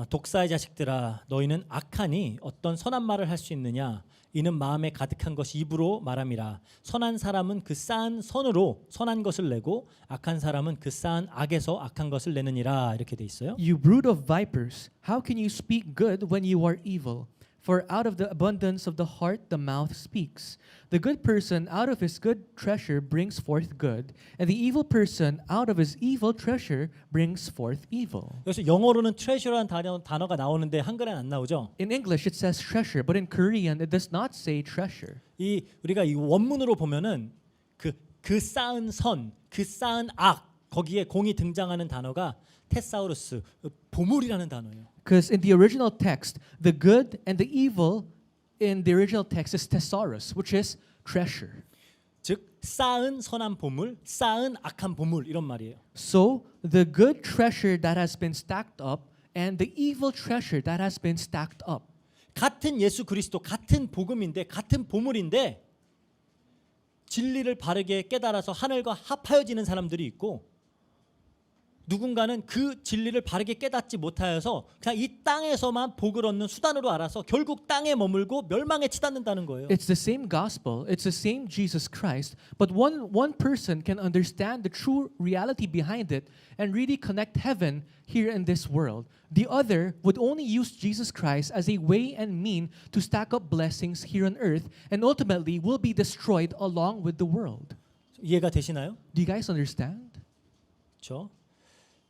독사의 자식들아 너희는 악하니 어떤 선한 말을 할 수 있느냐 이는 마음에 가득한 것이 입으로 말함이라 선한 사람은 그 쌓은 선으로 선한 것을 내고 악한 사람은 그 쌓은 악에서 악한 것을 내느니라 이렇게 돼 있어요. You brood of vipers, how can you speak good when you are evil? For out of the abundance of the heart the mouth speaks. The good person out of his good treasure brings forth good, and the evil person out of his evil treasure brings forth evil. 그래서 영어로는 treasure라는 단어가 나오는데 한글에는 안 나오죠. In English it says treasure, but in Korean it does not say treasure. 우리가 이 원문으로 보면은 그 쌓은 선, 그 쌓은 악 거기에 공이 등장하는 단어가 테사우루스 보물이라는 단어예요. Because in the original text, the good and the evil in the original text is thesaurus, which is treasure. 즉 쌓은 선한 보물, 쌓은 악한 보물 이런 말이에요. So the good treasure that has been stacked up and the evil treasure that has been stacked up. 같은 예수 그리스도, 같은 복음인데, 같은 보물인데 진리를 바르게 깨달아서 하늘과 합하여지는 사람들이 있고 누군가는 그 진리를 바르게 깨닫지 못하여서 그냥 이 땅에서만 복을 얻는 수단으로 알아서 결국 땅에 머물고 멸망에 치닫는다는 거예요. It's the same gospel, it's the same Jesus Christ, but one person can understand the true reality behind it and really connect heaven here in this world. The other would only use Jesus Christ as a way and mean to stack up blessings here on earth and ultimately will be destroyed along with the world. 이해가 되시나요? Do you guys understand? 그렇죠?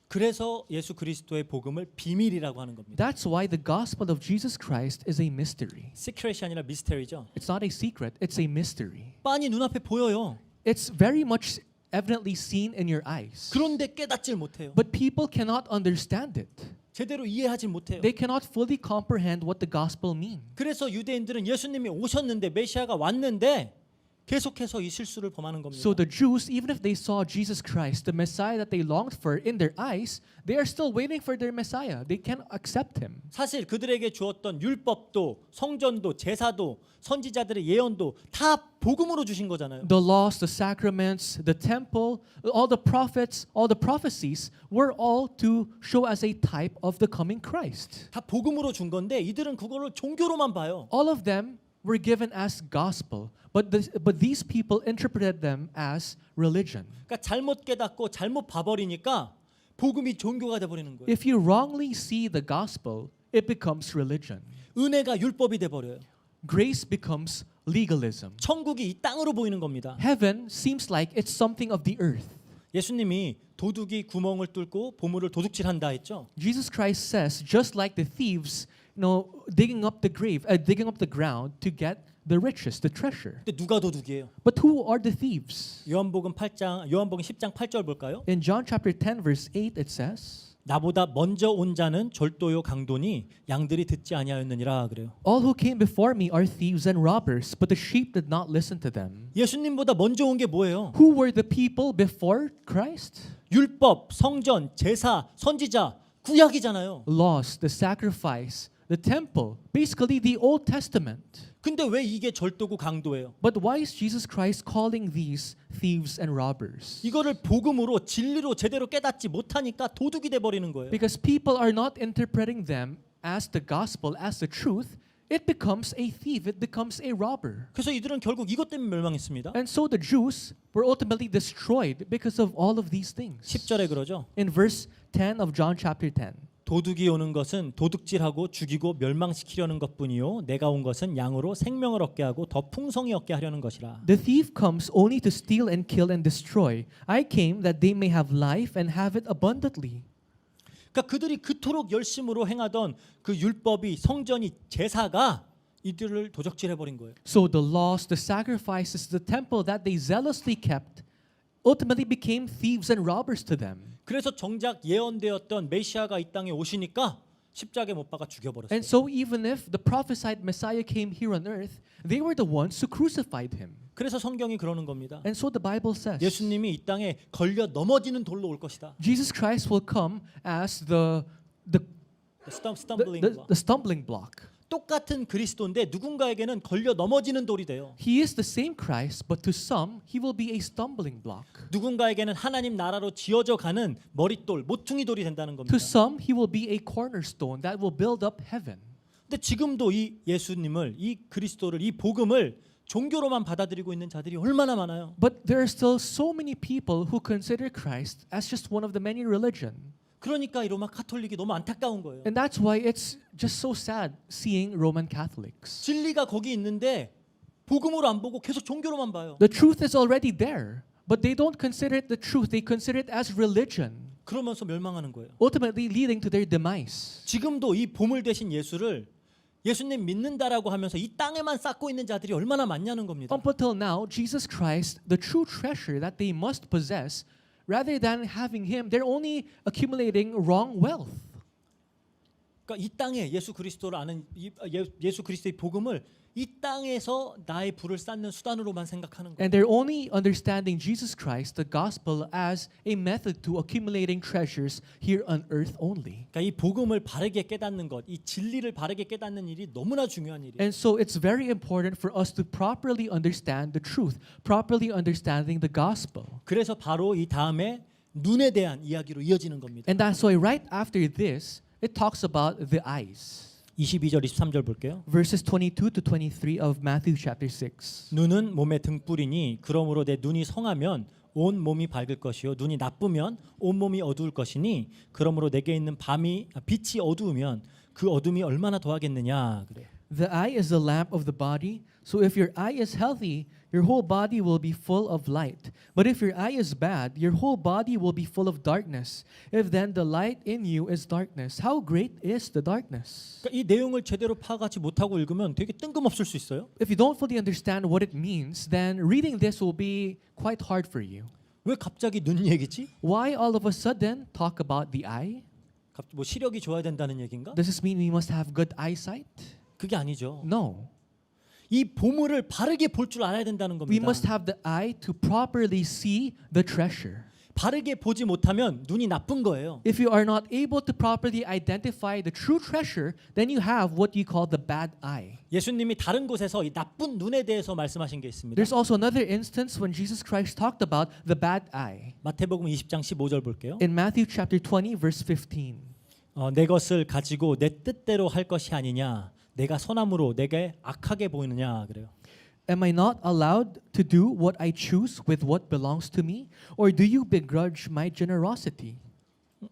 그래서 예수 그리스도의 복음을 비밀이라고 하는 겁니다. That's why the gospel of Jesus Christ is a mystery. 시크릿이 아니라 미스테리죠. It's not a secret, it's a mystery. 빤히 눈앞에 보여요. It's very much evidently seen in your eyes. 그런데 깨닫질 못해요. But people cannot understand it. 제대로 이해하지 못해요. They cannot fully comprehend what the gospel means. 그래서 유대인들은 예수님이 오셨는데 메시아가 왔는데 계속해서 이 실수를 범하는 겁니다. So the Jews, even if they saw Jesus Christ, the Messiah that they longed for in their eyes, they are still waiting for their Messiah. They can't accept him. 사실 그들에게 주었던 율법도 성전도 제사도 선지자들의 예언도 다 복음으로 주신 거잖아요. The laws, the sacraments, the temple, all the prophets, all the prophecies were all to show as a type of the coming Christ. 다 복음으로 준 건데 이들은 그거를 종교로만 봐요. All of them were given as gospel, but these people interpreted them as religion. 그러니까 잘못 깨닫고 잘못 봐버리니까 복음이 종교가 돼버리는 거예요. If you wrongly see the gospel, it becomes religion. 은혜가 율법이 돼버려요. Grace becomes legalism. 천국이 이 땅으로 보이는 겁니다. Heaven seems like it's something of the earth. 예수님이 도둑이 구멍을 뚫고 보물을 도둑질한다 했죠. Jesus Christ says, just like the thieves, digging up the ground to get the riches, the treasure. 근데 누가 도둑이에요? But who are the thieves? 요한복음 10장 8절 볼까요? In John chapter 10 verse 8 it says, 나보다 먼저 온 자는 절도요 강도니 양들이 듣지 아니하였느니라 그래요. all who came before me are thieves and robbers, but the sheep did not listen to them. 예수님보다 먼저 온 게 뭐예요? Who were the people before Christ? 율법, 성전, 제사, 선지자, 구약이잖아요. Laws, the sacrifice, the temple, basically the Old Testament. 근데 왜 이게 절도고 강도예요? But why is Jesus Christ calling these thieves and robbers? 이거를 복음으로 진리로 제대로 깨닫지 못하니까 도둑이 돼 버리는 거예요. Because people are not interpreting them as the gospel, as the truth. It becomes a thief, it becomes a robber. 그래서 이들은 결국 이것 때문에 멸망했습니다. And so the Jews were ultimately destroyed because of all of these things. 10절에 그러죠. In verse 10 of John chapter 10. 도둑이 오는 것은 도둑질하고 죽이고 멸망시키려는 것뿐이요 내가 온 것은 양으로 생명을 얻게 하고 더 풍성히 얻게 하려는 것이라. The thief comes only to steal and kill and destroy. I came that they may have life and have it abundantly. 그러니까 그들이 그토록 열심으로 행하던 그 율법이 성전이 제사가 이들을 도적질해 버린 거예요. So the laws, the sacrifices, the temple that they zealously kept ultimately became thieves and robbers to them. 그래서 정작 예언되었던 메시아가 이 땅에 오시니까 십자가에 못 박아 죽여버렸어요. And so even if the prophesied Messiah came here on earth, they were the ones who crucified him. 그래서 성경이 그러는 겁니다. And so the Bible says 예수님이 이 땅에 걸려 넘어지는 돌로 올 것이다. Jesus Christ will come as the 스탬블링 블록. stumbling block. 똑같은 그리스도인데 누군가에게는 걸려 넘어지는 돌이 돼요. He is the same Christ, but to some he will be a stumbling block. 누군가에게는 하나님 나라로 지어져 가는 머릿돌, 모퉁이 돌이 된다는 겁니다. To some he will be a cornerstone that will build up heaven. 근데 지금도 이 예수님을, 이 그리스도를, 이 복음을 종교로만 받아들이고 있는 자들이 얼마나 많아요. But there are still so many people who consider Christ as just one of the many religions. 그러니까 이 로마 카톨릭이 너무 안타까운 거예요. And that's why it's just so sad seeing Roman Catholics. 진리가 거기 있는데 복음으로 안 보고 계속 종교로만 봐요. The truth is already there, but they don't consider it the truth. They consider it as religion, 그러면서 멸망하는 거예요. ultimately leading to their demise. 지금도 이 보물 대신 예수를 예수님 믿는다라고 하면서 이 땅에만 쌓고 있는 자들이 얼마나 많냐는 겁니다. Up until now, Jesus Christ, the true treasure that they must possess, rather than having Him, they're only accumulating wrong wealth. 그러니까 이 땅에 예수 그리스도를 아는 예수 그리스도의 복음을 이 땅에서 나의 부를 쌓는 수단으로만 생각하는 거예요. And they're only understanding Jesus Christ, the gospel, as a method to accumulating treasures here on earth only. 그러니까 이 복음을 바르게 깨닫는 것, 이 진리를 바르게 깨닫는 일이 너무나 중요한 일이에요. And so it's very important for us to properly understand the truth, properly understanding the gospel. 그래서 바로 이 다음에 눈에 대한 이야기로 이어지는 겁니다. And that's why right after this, it talks about the eyes. 22절 23절 볼게요. Verses 22 to 23 of Matthew chapter 6. 눈은 몸의 등불이니 그러므로 내 눈이 성하면 온 몸이 밝을 것이요 눈이 나쁘면 온 몸이 어두울 것이니 그러므로 내게 있는 빛이 어두우면 그 어둠이 얼마나 더하겠느냐 그래요. The eye is the lamp of the body. So if your eye is healthy, your whole body will be full of light. But if your eye is bad, your whole body will be full of darkness. If then the light in you is darkness, how great is the darkness? 그러니까 이 내용을 제대로 파악하지 못하고 읽으면 되게 뜬금없을 수 있어요. If you don't fully understand what it means, then reading this will be quite hard for you. 왜 갑자기 눈 얘기지? Why all of a sudden talk about the eye? 뭐 시력이 좋아야 된다는 얘기인가? Does this mean we must have good eyesight? 그게 아니죠. No. 이 보물을 바르게 볼 줄 알아야 된다는 We 겁니다. must have the eye to properly see the treasure. 바르게 보지 못하면 눈이 나쁜 거예요. If you are not able to properly identify the true treasure, then you have what you call the bad eye. 예수님이 다른 곳에서 이 나쁜 눈에 대해서 말씀하신 게 있습니다. There's also another instance when Jesus Christ talked about the bad eye. 마태복음 20장 15절 볼게요. In Matthew chapter 20 verse 15. 내 것을 가지고 내 뜻대로 할 것이 아니냐 내가 선함으로 내게 악하게 보이느냐 그래요. Am I not allowed to do what I choose with what belongs to me? Or do you begrudge my generosity?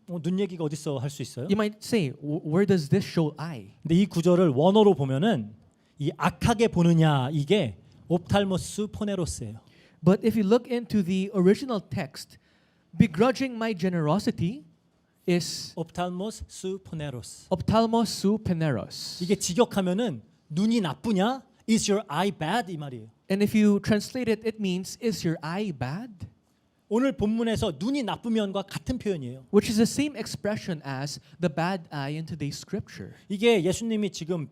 눈 얘기가 어딨어 할 수 있어요? You might say, where does this show eye? 근데 이 구절을 원어로 보면은 이 악하게 보느냐 이게 옵탈모스 포네로스예요. But if you look into the original text, begrudging my generosity is 옵탈모스 포네로스. ophthalmos sou peneros. 이게 직역하면은 눈이 나쁘냐? Is your eye bad? 이 말이에요. And if you translate it, it means, is your eye bad? 오늘 본문에서 눈이 나쁘면과 같은 표현이에요. Which is the same expression as the bad eye in today's scripture. 이게 예수님이 지금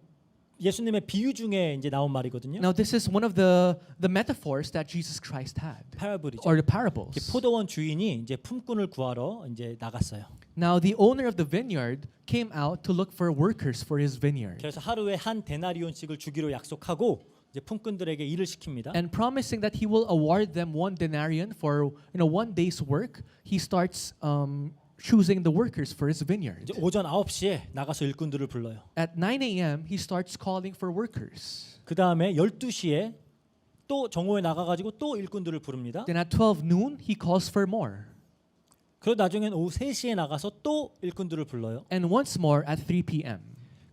예수님의 비유 중에 이제 나온 말이거든요. Now this is one of the metaphors that Jesus Christ had, 파라블이죠. or the parables. 포도원 주인이 이제 품꾼을 구하러 이제 나갔어요. Now the owner of the vineyard came out to look for workers for his vineyard. 그래서 하루에 한 데나리온씩을 주기로 약속하고 이제 품꾼들에게 일을 시킵니다. And promising that he will award them 1 denarion for 1 day's work, he starts choosing the workers for his vineyard. 이제 오전 9시에 나가서 일꾼들을 불러요. At 9 a.m., he starts calling for workers. 그 다음에 12시에 또 정오에 나가가지고 또 일꾼들을 부릅니다. Then at 12 noon, he calls for more. 그리고 나중엔 오후 3시에 나가서 또 일꾼들을 불러요. And once more at 3 p.m.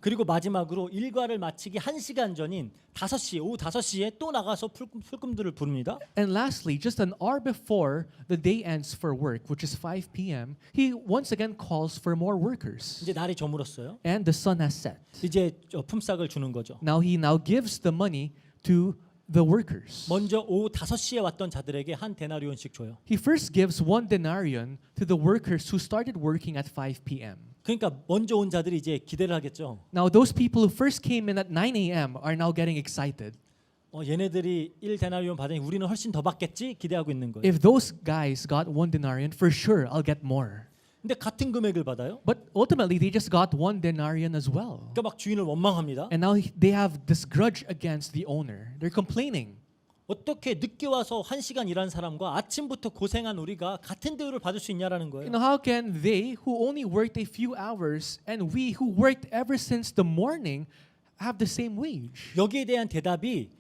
그리고 마지막으로 일과를 마치기 1시간 전인 5시, 오후 5시에 또 나가서 풀금들을 부릅니다. And lastly, just an hour before the day ends for work, which is 5 p.m., he once again calls for more workers. 이제 날이 저물었어요. And the sun has set. 이제 품삯을 주는 거죠. Now he gives the money to the workers. 먼저 오후 5시에 왔던 자들에게 한 데나리온씩 줘요. He first gives 1 denarion to the workers who started working at 5 p.m. 그러니까 먼저 온 자들이 이제 기대를 하겠죠. Now those people who first came in at 9 a.m. are now getting excited. 얘네들이 1데나리온 받으니 우리는 훨씬 더 받겠지 기대하고 있는 거예요. If those guys got 1 denarion, for sure I'll get more. 근데 같은 금액을 받아요. But ultimately, they just got 1 denarion as well. 그러니까 막 주인을 원망합니다. And now they have this grudge against the owner. They're complaining. 어떻게 늦게 와서 1시간 일한 사람과 아침부터 고생한 우리가 같은 대우를 받을 수 있냐라는 거예요. You know, how can they who only worked a few hours and we who worked ever since the morning have the same wage? 여기에 대한 대답이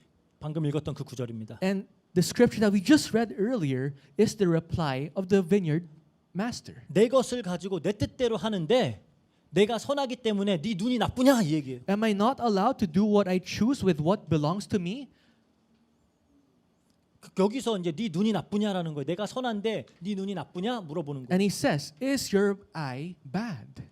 방금 읽었던 그 구절입니다. And the scripture that we just read earlier is the reply of the vineyard master. 내 것을 가지고 내 뜻대로 하는데 내가 선하기 때문에 네 눈이 나쁘냐 이 얘기예요. Am I not allowed to do what I choose with what belongs to me? 여기서 이제 네 눈이 나쁘냐라는 거예요. 내가 선한데 네 눈이 나쁘냐 물어보는 거예요. And he says, is your eye bad?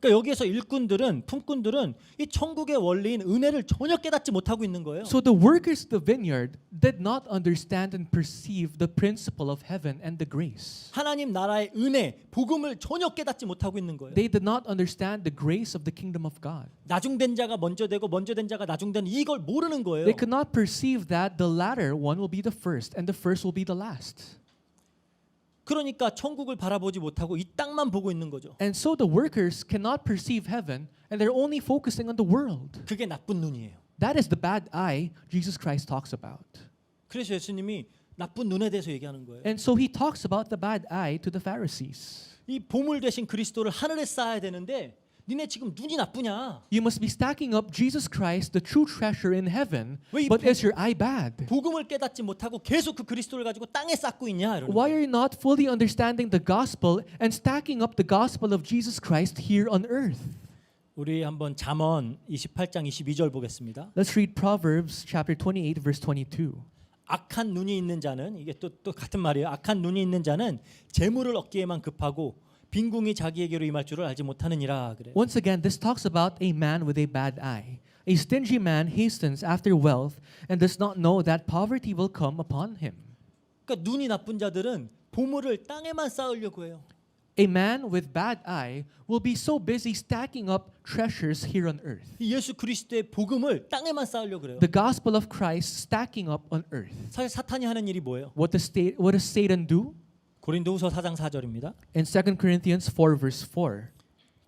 그러니까 여기에서 일꾼들은 품꾼들은 이 천국의 원리인 은혜를 전혀 깨닫지 못하고 있는 거예요. So the workers of the vineyard did not understand and perceive the principle of heaven and the grace. 하나님 나라의 은혜, 복음을 전혀 깨닫지 못하고 있는 거예요. They did not understand the grace of the kingdom of God. 나중된 자가 먼저 되고 먼저 된 자가 나중된 이걸 모르는 거예요. They could not perceive that the latter one will be the first and the first will be the last. 그러니까 천국을 바라보지 못하고 이 땅만 보고 있는 거죠. And so the workers cannot perceive heaven and they're only focusing on the world. 그게 나쁜 눈이에요. That is the bad eye Jesus Christ talks about. 그래서 예수님이 나쁜 눈에 대해서 얘기하는 거예요. And so he talks about the bad eye to the Pharisees. 이 보물 대신 그리스도를 하늘에 쌓아야 되는데 니네 지금 눈이 나쁘냐? You must be stacking up Jesus Christ, the true treasure in heaven, 왜 이 but is your eye bad? 복음을 깨닫지 못하고 계속 그 그리스도를 가지고 땅에 쌓고 있냐? 이러는 Why 거예요. are you not fully understanding the gospel and stacking up the gospel of Jesus Christ here on earth? 우리 한번 잠언 28장 22절 보겠습니다. Let's read Proverbs chapter 28 verse 22. 악한 눈이 있는 자는 이게 또 같은 말이에요. 악한 눈이 있는 자는 재물을 얻기에만 급하고 빈궁이 자기에게로 임할 줄을 알지 못하느니라 그래요. Once again, this talks about a man with a bad eye. A stingy man hastens after wealth and does not know that poverty will come upon him. 그러니까 눈이 나쁜 자들은 보물을 땅에만 쌓으려고 해요. A man with bad eye will be so busy stacking up treasures here on earth. 이 예수 그리스도의 복음을 땅에만 쌓으려고 그래요. The gospel of Christ stacking up on earth. 사실 사탄이 하는 일이 뭐예요? What does Satan do? 고린도후서 4장 4절입니다. In 2 Corinthians 4 verse 4.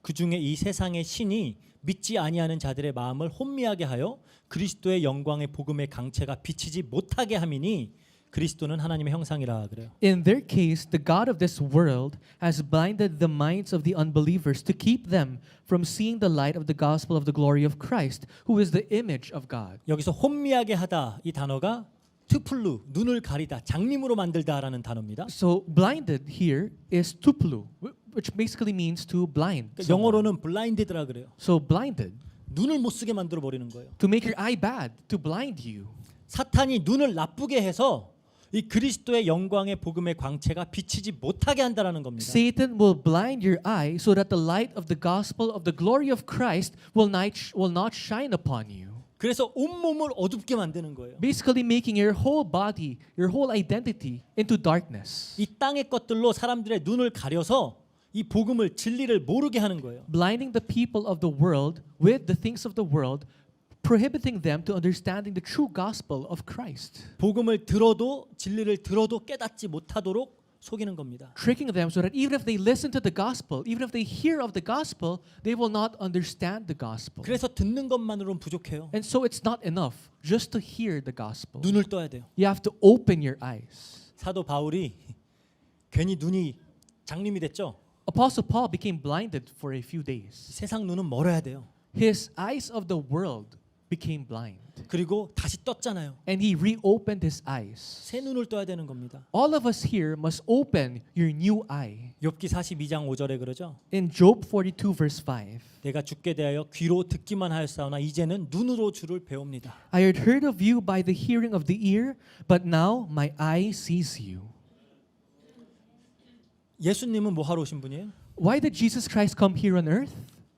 그 중에 이 세상의 신이 믿지 아니하는 자들의 마음을 혼미하게 하여 그리스도의 영광의 복음의 강체가 비치지 못하게 함이니 그리스도는 하나님의 형상이라 그래요. In their case, the God of this world has blinded the minds of the unbelievers to keep them from seeing the light of the gospel of the glory of Christ, who is the image of God. 여기서 혼미하게 하다 이 단어가 트플루 눈을 가리다 장님으로 만들다라는 단어입니다. So blinded here is tuplu, which basically means to blind. 그러니까 someone. 영어로는 blinded라 그래요. So blinded, 눈을 못 쓰게 만들어 버리는 거예요. to make your eye bad, to blind you. 사탄이 눈을 나쁘게 해서 이 그리스도의 영광의 복음의 광채가 비치지 못하게 한다라는 겁니다. Satan will blind your eye so that the light of the gospel of the glory of Christ will not shine upon you. 그래서 온몸을 어둡게 만드는 거예요. Basically making your whole body, your whole identity into darkness. 이 땅의 것들로 사람들의 눈을 가려서 이 복음을 진리를 모르게 하는 거예요. Blinding the people of the world with the things of the world, prohibiting them to understanding the true gospel of Christ. 복음을 들어도 진리를 들어도 깨닫지 못하도록 속이는 겁니다. Tricking them so that even if they listen to the gospel, even if they hear of the gospel, they will not understand the gospel. 그래서 듣는 것만으로는 부족해요. And so it's not enough just to hear the gospel. 눈을 떠야 돼요. You have to open your eyes. 사도 바울이 괜히 눈이 장님이 됐죠. Apostle Paul became blinded for a few days. 세상 눈은 멀어야 돼요. His eyes of the world became blind. 그리고 다시 떴잖아요. And he reopened his eyes. 새 눈을 떠야 되는 겁니다. All of us here must open your new eye. 욥기 42장 5절에 그러죠. In Job 42 verse 5, 내가 주께 대하여 귀로 듣기만 하였사오나 이제는 눈으로 주를 배웁니다. I had heard of you by the hearing of the ear, but now my eye sees you. 예수님은 뭐 하러 오신 분이에요? Why did Jesus Christ come here on earth?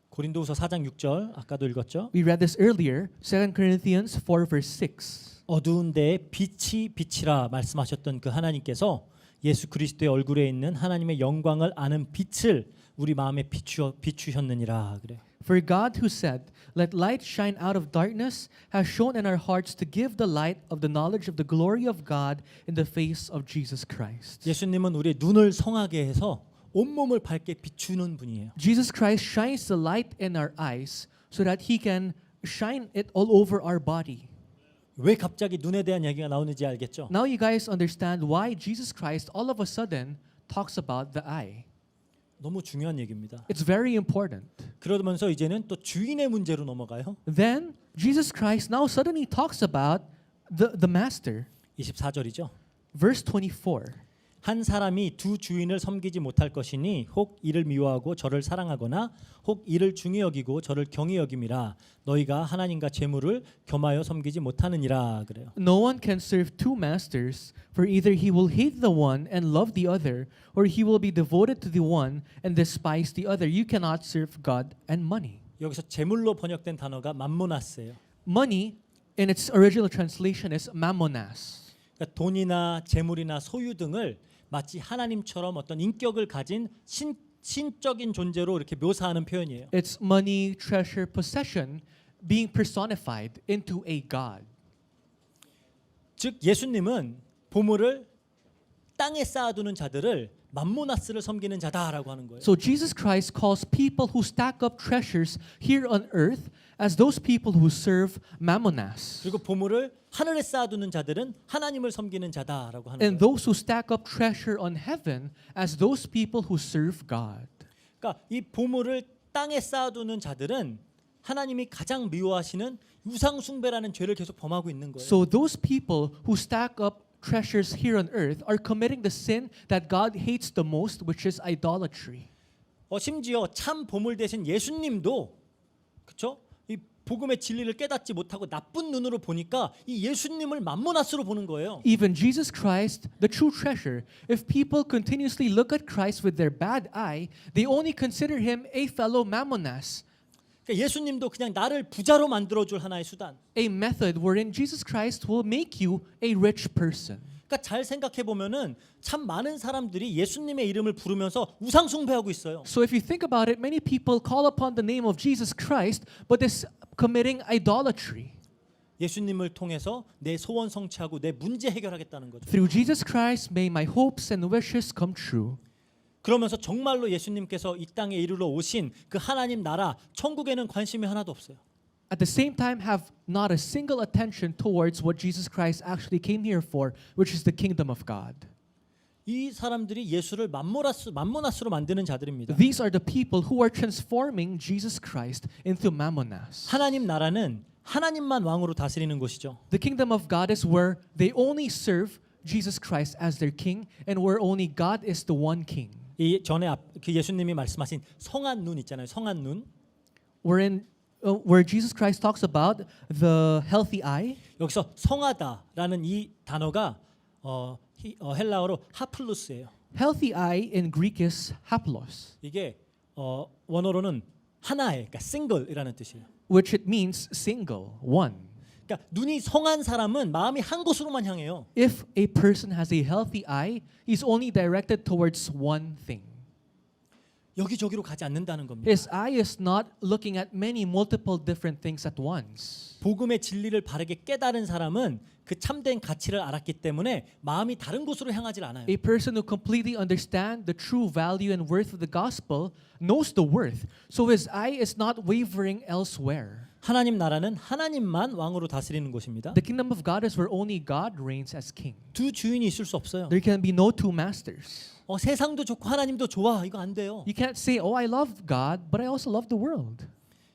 고린도후서 4장 6절 아까도 읽었죠. We read this earlier, 2 Corinthians 4 verse 6. 어두운 데에 빛이 빛이라 말씀하셨던 그 하나님께서 예수 그리스도의 얼굴에 있는 하나님의 영광을 아는 빛을 우리 마음에 비추셨느니라 그래. For God who said, "Let light shine out of darkness," has shone in our hearts to give the light of the knowledge of the glory of God in the face of Jesus Christ. 예수님은 우리의 눈을 성하게 해서 온몸을 밝게 비추는 분이에요. Jesus Christ shines the light in our eyes so that He can shine it all over our body. 왜 갑자기 눈에 대한 얘기가 나오는지 알겠죠? Now you guys understand why Jesus Christ all of a sudden talks about the eye. 너무 중요한 얘기입니다. It's very important. 그러면서 이제는 또 주인의 문제로 넘어가요. Then Jesus Christ now suddenly talks about the master. 24절이죠. Verse 24. 한 사람이 두 주인을 섬기지 못할 것이니 혹 이를 미워하고 저를 사랑하거나 혹 이를 중히 여기고 저를 경히 여김이라. 너희가 하나님과 재물을 겸하여 섬기지 못하느니라. 그래요. No one can serve two masters, for either he will hate the one and love the other, or he will be devoted to the one and despise the other. You cannot serve God and money. 여기서 재물로 번역된 단어가 맘모나스예요. Money, in its original translation, is mammonas. 그러니까 돈이나 재물이나 소유 등을 마치 하나님처럼 어떤 인격을 가진 신적인 존재로 이렇게 묘사하는 표현이에요. It's money, treasure, possession being personified into a god. 즉 예수님은 보물을 땅에 쌓아두는 자들을 맘모나스를 섬기는 자다라고 하는 거예요. So Jesus Christ calls people who stack up treasures here on earth as those people who serve mammonas. 그리고 보물을 하늘에 쌓아두는 자들은 하나님을 섬기는 자다라고 하는 And 거예요. those who stack up treasure on heaven as those people who serve God. 그러니까 이 보물을 땅에 쌓아두는 자들은 하나님이 가장 미워하시는 우상 숭배라는 죄를 계속 범하고 있는 거예요. So those people who stack up treasures here on earth are committing the sin that God hates the most, which is idolatry. 심지어 참 보물 대신 예수님도 그렇죠? 이 복음의 진리를 깨닫지 못하고 나쁜 눈으로 보니까 이 예수님을 맘모나스로 보는 거예요. Even Jesus Christ, the true treasure, if people continuously look at Christ with their bad eye, they only consider him a fellow mammonas, 그러니까 예수님도 그냥 나를 부자로 만들어줄 하나의 수단. a method wherein Jesus Christ will make you a rich person. 그러니까 잘 생각해 보면은 참 많은 사람들이 예수님의 이름을 부르면서 우상 숭배하고 있어요. So if you think about it, many people call upon the name of Jesus Christ, but is committing idolatry. 예수님을 통해서 내 소원 성취하고 내 문제 해결하겠다는 거죠. Through Jesus Christ, may my hopes and wishes come true. 그러면서 정말로 예수님께서 이 땅에 이르러 오신 그 하나님 나라 천국에는 관심이 하나도 없어요. At the same time, have not a single attention towards what Jesus Christ actually came here for, which is the kingdom of God. 이 사람들이 예수를 맘모나스로 만드는 자들입니다. These are the people who are transforming Jesus Christ into mammonas. 하나님 나라는 하나님만 왕으로 다스리는 곳이죠. The kingdom of God is where they only serve Jesus Christ as their king and where only God is the one king. 이 전에 그 예수님이 말씀하신 성한 눈 있잖아요. 성한 눈. Where Jesus Christ talks about the healthy eye. 여기서 성하다라는 이 단어가 헬라어로 하플루스예요. Healthy eye in Greek is haplos, 이게 원어로는 하나의, 그러니까 싱글이라는 뜻이에요. which it means single, one. 그러니까 눈이 성한 사람은 마음이 한 곳으로만 향해요. If a person has a healthy eye, he's only directed towards one thing. 여기저기로 가지 않는다는 겁니다. His eye is not looking at many multiple different things at once. 복음의 진리를 바르게 깨달은 사람은 그 참된 가치를 알았기 때문에 마음이 다른 곳으로 향하지 않아요. A person who completely understands the true value and worth of the gospel knows the worth, so his eye is not wavering elsewhere. 하나님 나라는 하나님만 왕으로 다스리는 곳입니다. The kingdom of God is where only God reigns as king. 두 주인이 있을 수 없어요. There can be no two masters. 세상도 좋고 하나님도 좋아. 이거 안 돼요. You can't say, "Oh, I love God, but I also love the world."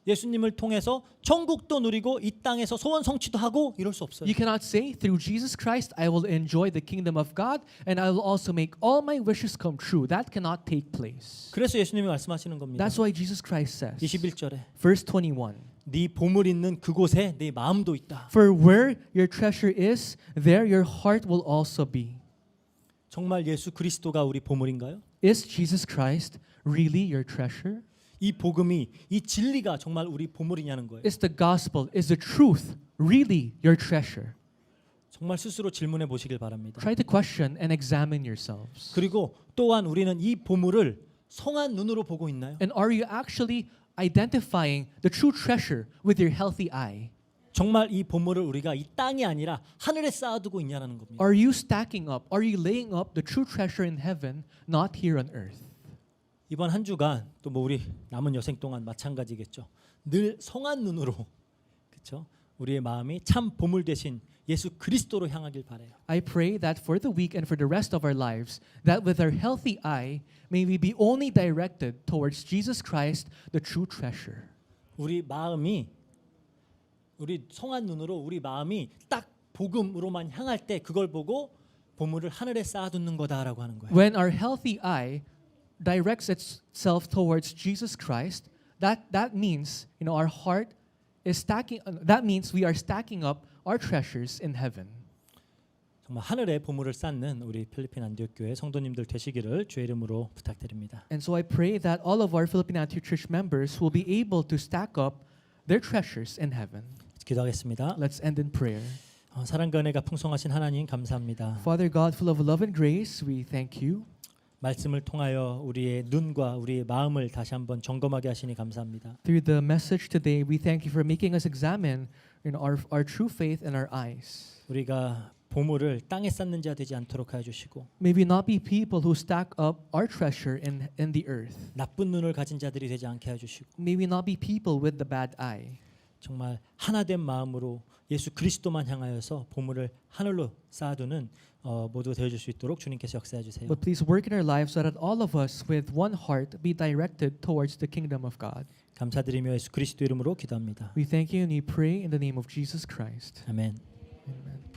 예수님을 통해서 천국도 누리고 이 땅에서 소원 성취도 하고 이럴 수 없어요. You cannot say, "Through Jesus Christ, I will enjoy the kingdom of God, and I will also make all my wishes come true." That cannot take place. 그래서 예수님이 말씀하시는 겁니다. That's why Jesus Christ says, 21절에 verse 21, 네 보물 있는 그곳에 네 마음도 있다. "For where your treasure is, there your heart will also be." 정말 예수 그리스도가 우리 보물인가요? Is Jesus Christ really your treasure? 이 복음이, 이 진리가 정말 우리 보물이냐는 거예요. Is the gospel, is the truth really your treasure? 정말 스스로 질문해 보시길 바랍니다. Try to question and examine yourselves. 그리고 또한 우리는 이 보물을 성한 눈으로 보고 있나요? And are you actually identifying the true treasure with your healthy eye? 정말 이 보물을 우리가 이 땅이 아니라 하늘에 쌓아두고 있냐는 겁니다. Are you stacking up? Are you laying up the true treasure in heaven, not here on earth? 이번 한 주간 또 뭐 우리 남은 여생 동안 마찬가지겠죠. 늘 성한 눈으로 그렇죠? 우리의 마음이 참 보물 대신 예수 그리스도로 향하길 바래요. I pray that for the week and for the rest of our lives, that with our healthy eye, may we be only directed towards Jesus Christ, the true treasure. 우리 성한 눈으로 우리 마음이 딱 복음으로만 향할 때 그걸 보고 보물을 하늘에 쌓아두는 거다라고 하는 거예요. When our healthy eye directs itself towards Jesus Christ, that means our heart is stacking. That means we are stacking up our treasures in heaven. 정말 하늘에 보물을 쌓는 우리 필리핀 안디옥 교회 성도님들 되시기를 주의 이름으로 부탁드립니다. And so I pray that all of our Philippine Antioch Church members will be able to stack up their treasures in heaven. 기도하겠습니다. Let's end in prayer. 사랑과 은혜가 풍성하신 하나님 감사합니다. Father God, full of love and grace, we thank you. 말씀을 통하여 우리의 눈과 우리의 마음을 다시 한번 점검하게 하시니 감사합니다. Through the message today, we thank you for making us examine our true faith and our eyes. 우리가 보물을 땅에 쌓는 자 되지 않도록 하여 주시고 May we not be people who stack up our treasure in the earth. 나쁜 눈을 가진 자들이 되지 않게 해 주시고 May we not be people with the bad eye. 정말 하나된 마음으로 예수 그리스도만 향하여서 보물을 하늘로 쌓아두는 모두 되어줄 수 있도록 주님께서 역사해 주세요. But please work in our lives so that all of us with one heart be directed towards the kingdom of God. 감사드리며 예수 그리스도 이름으로 기도합니다. We thank you and we pray in the name of Jesus Christ. 아멘. Amen.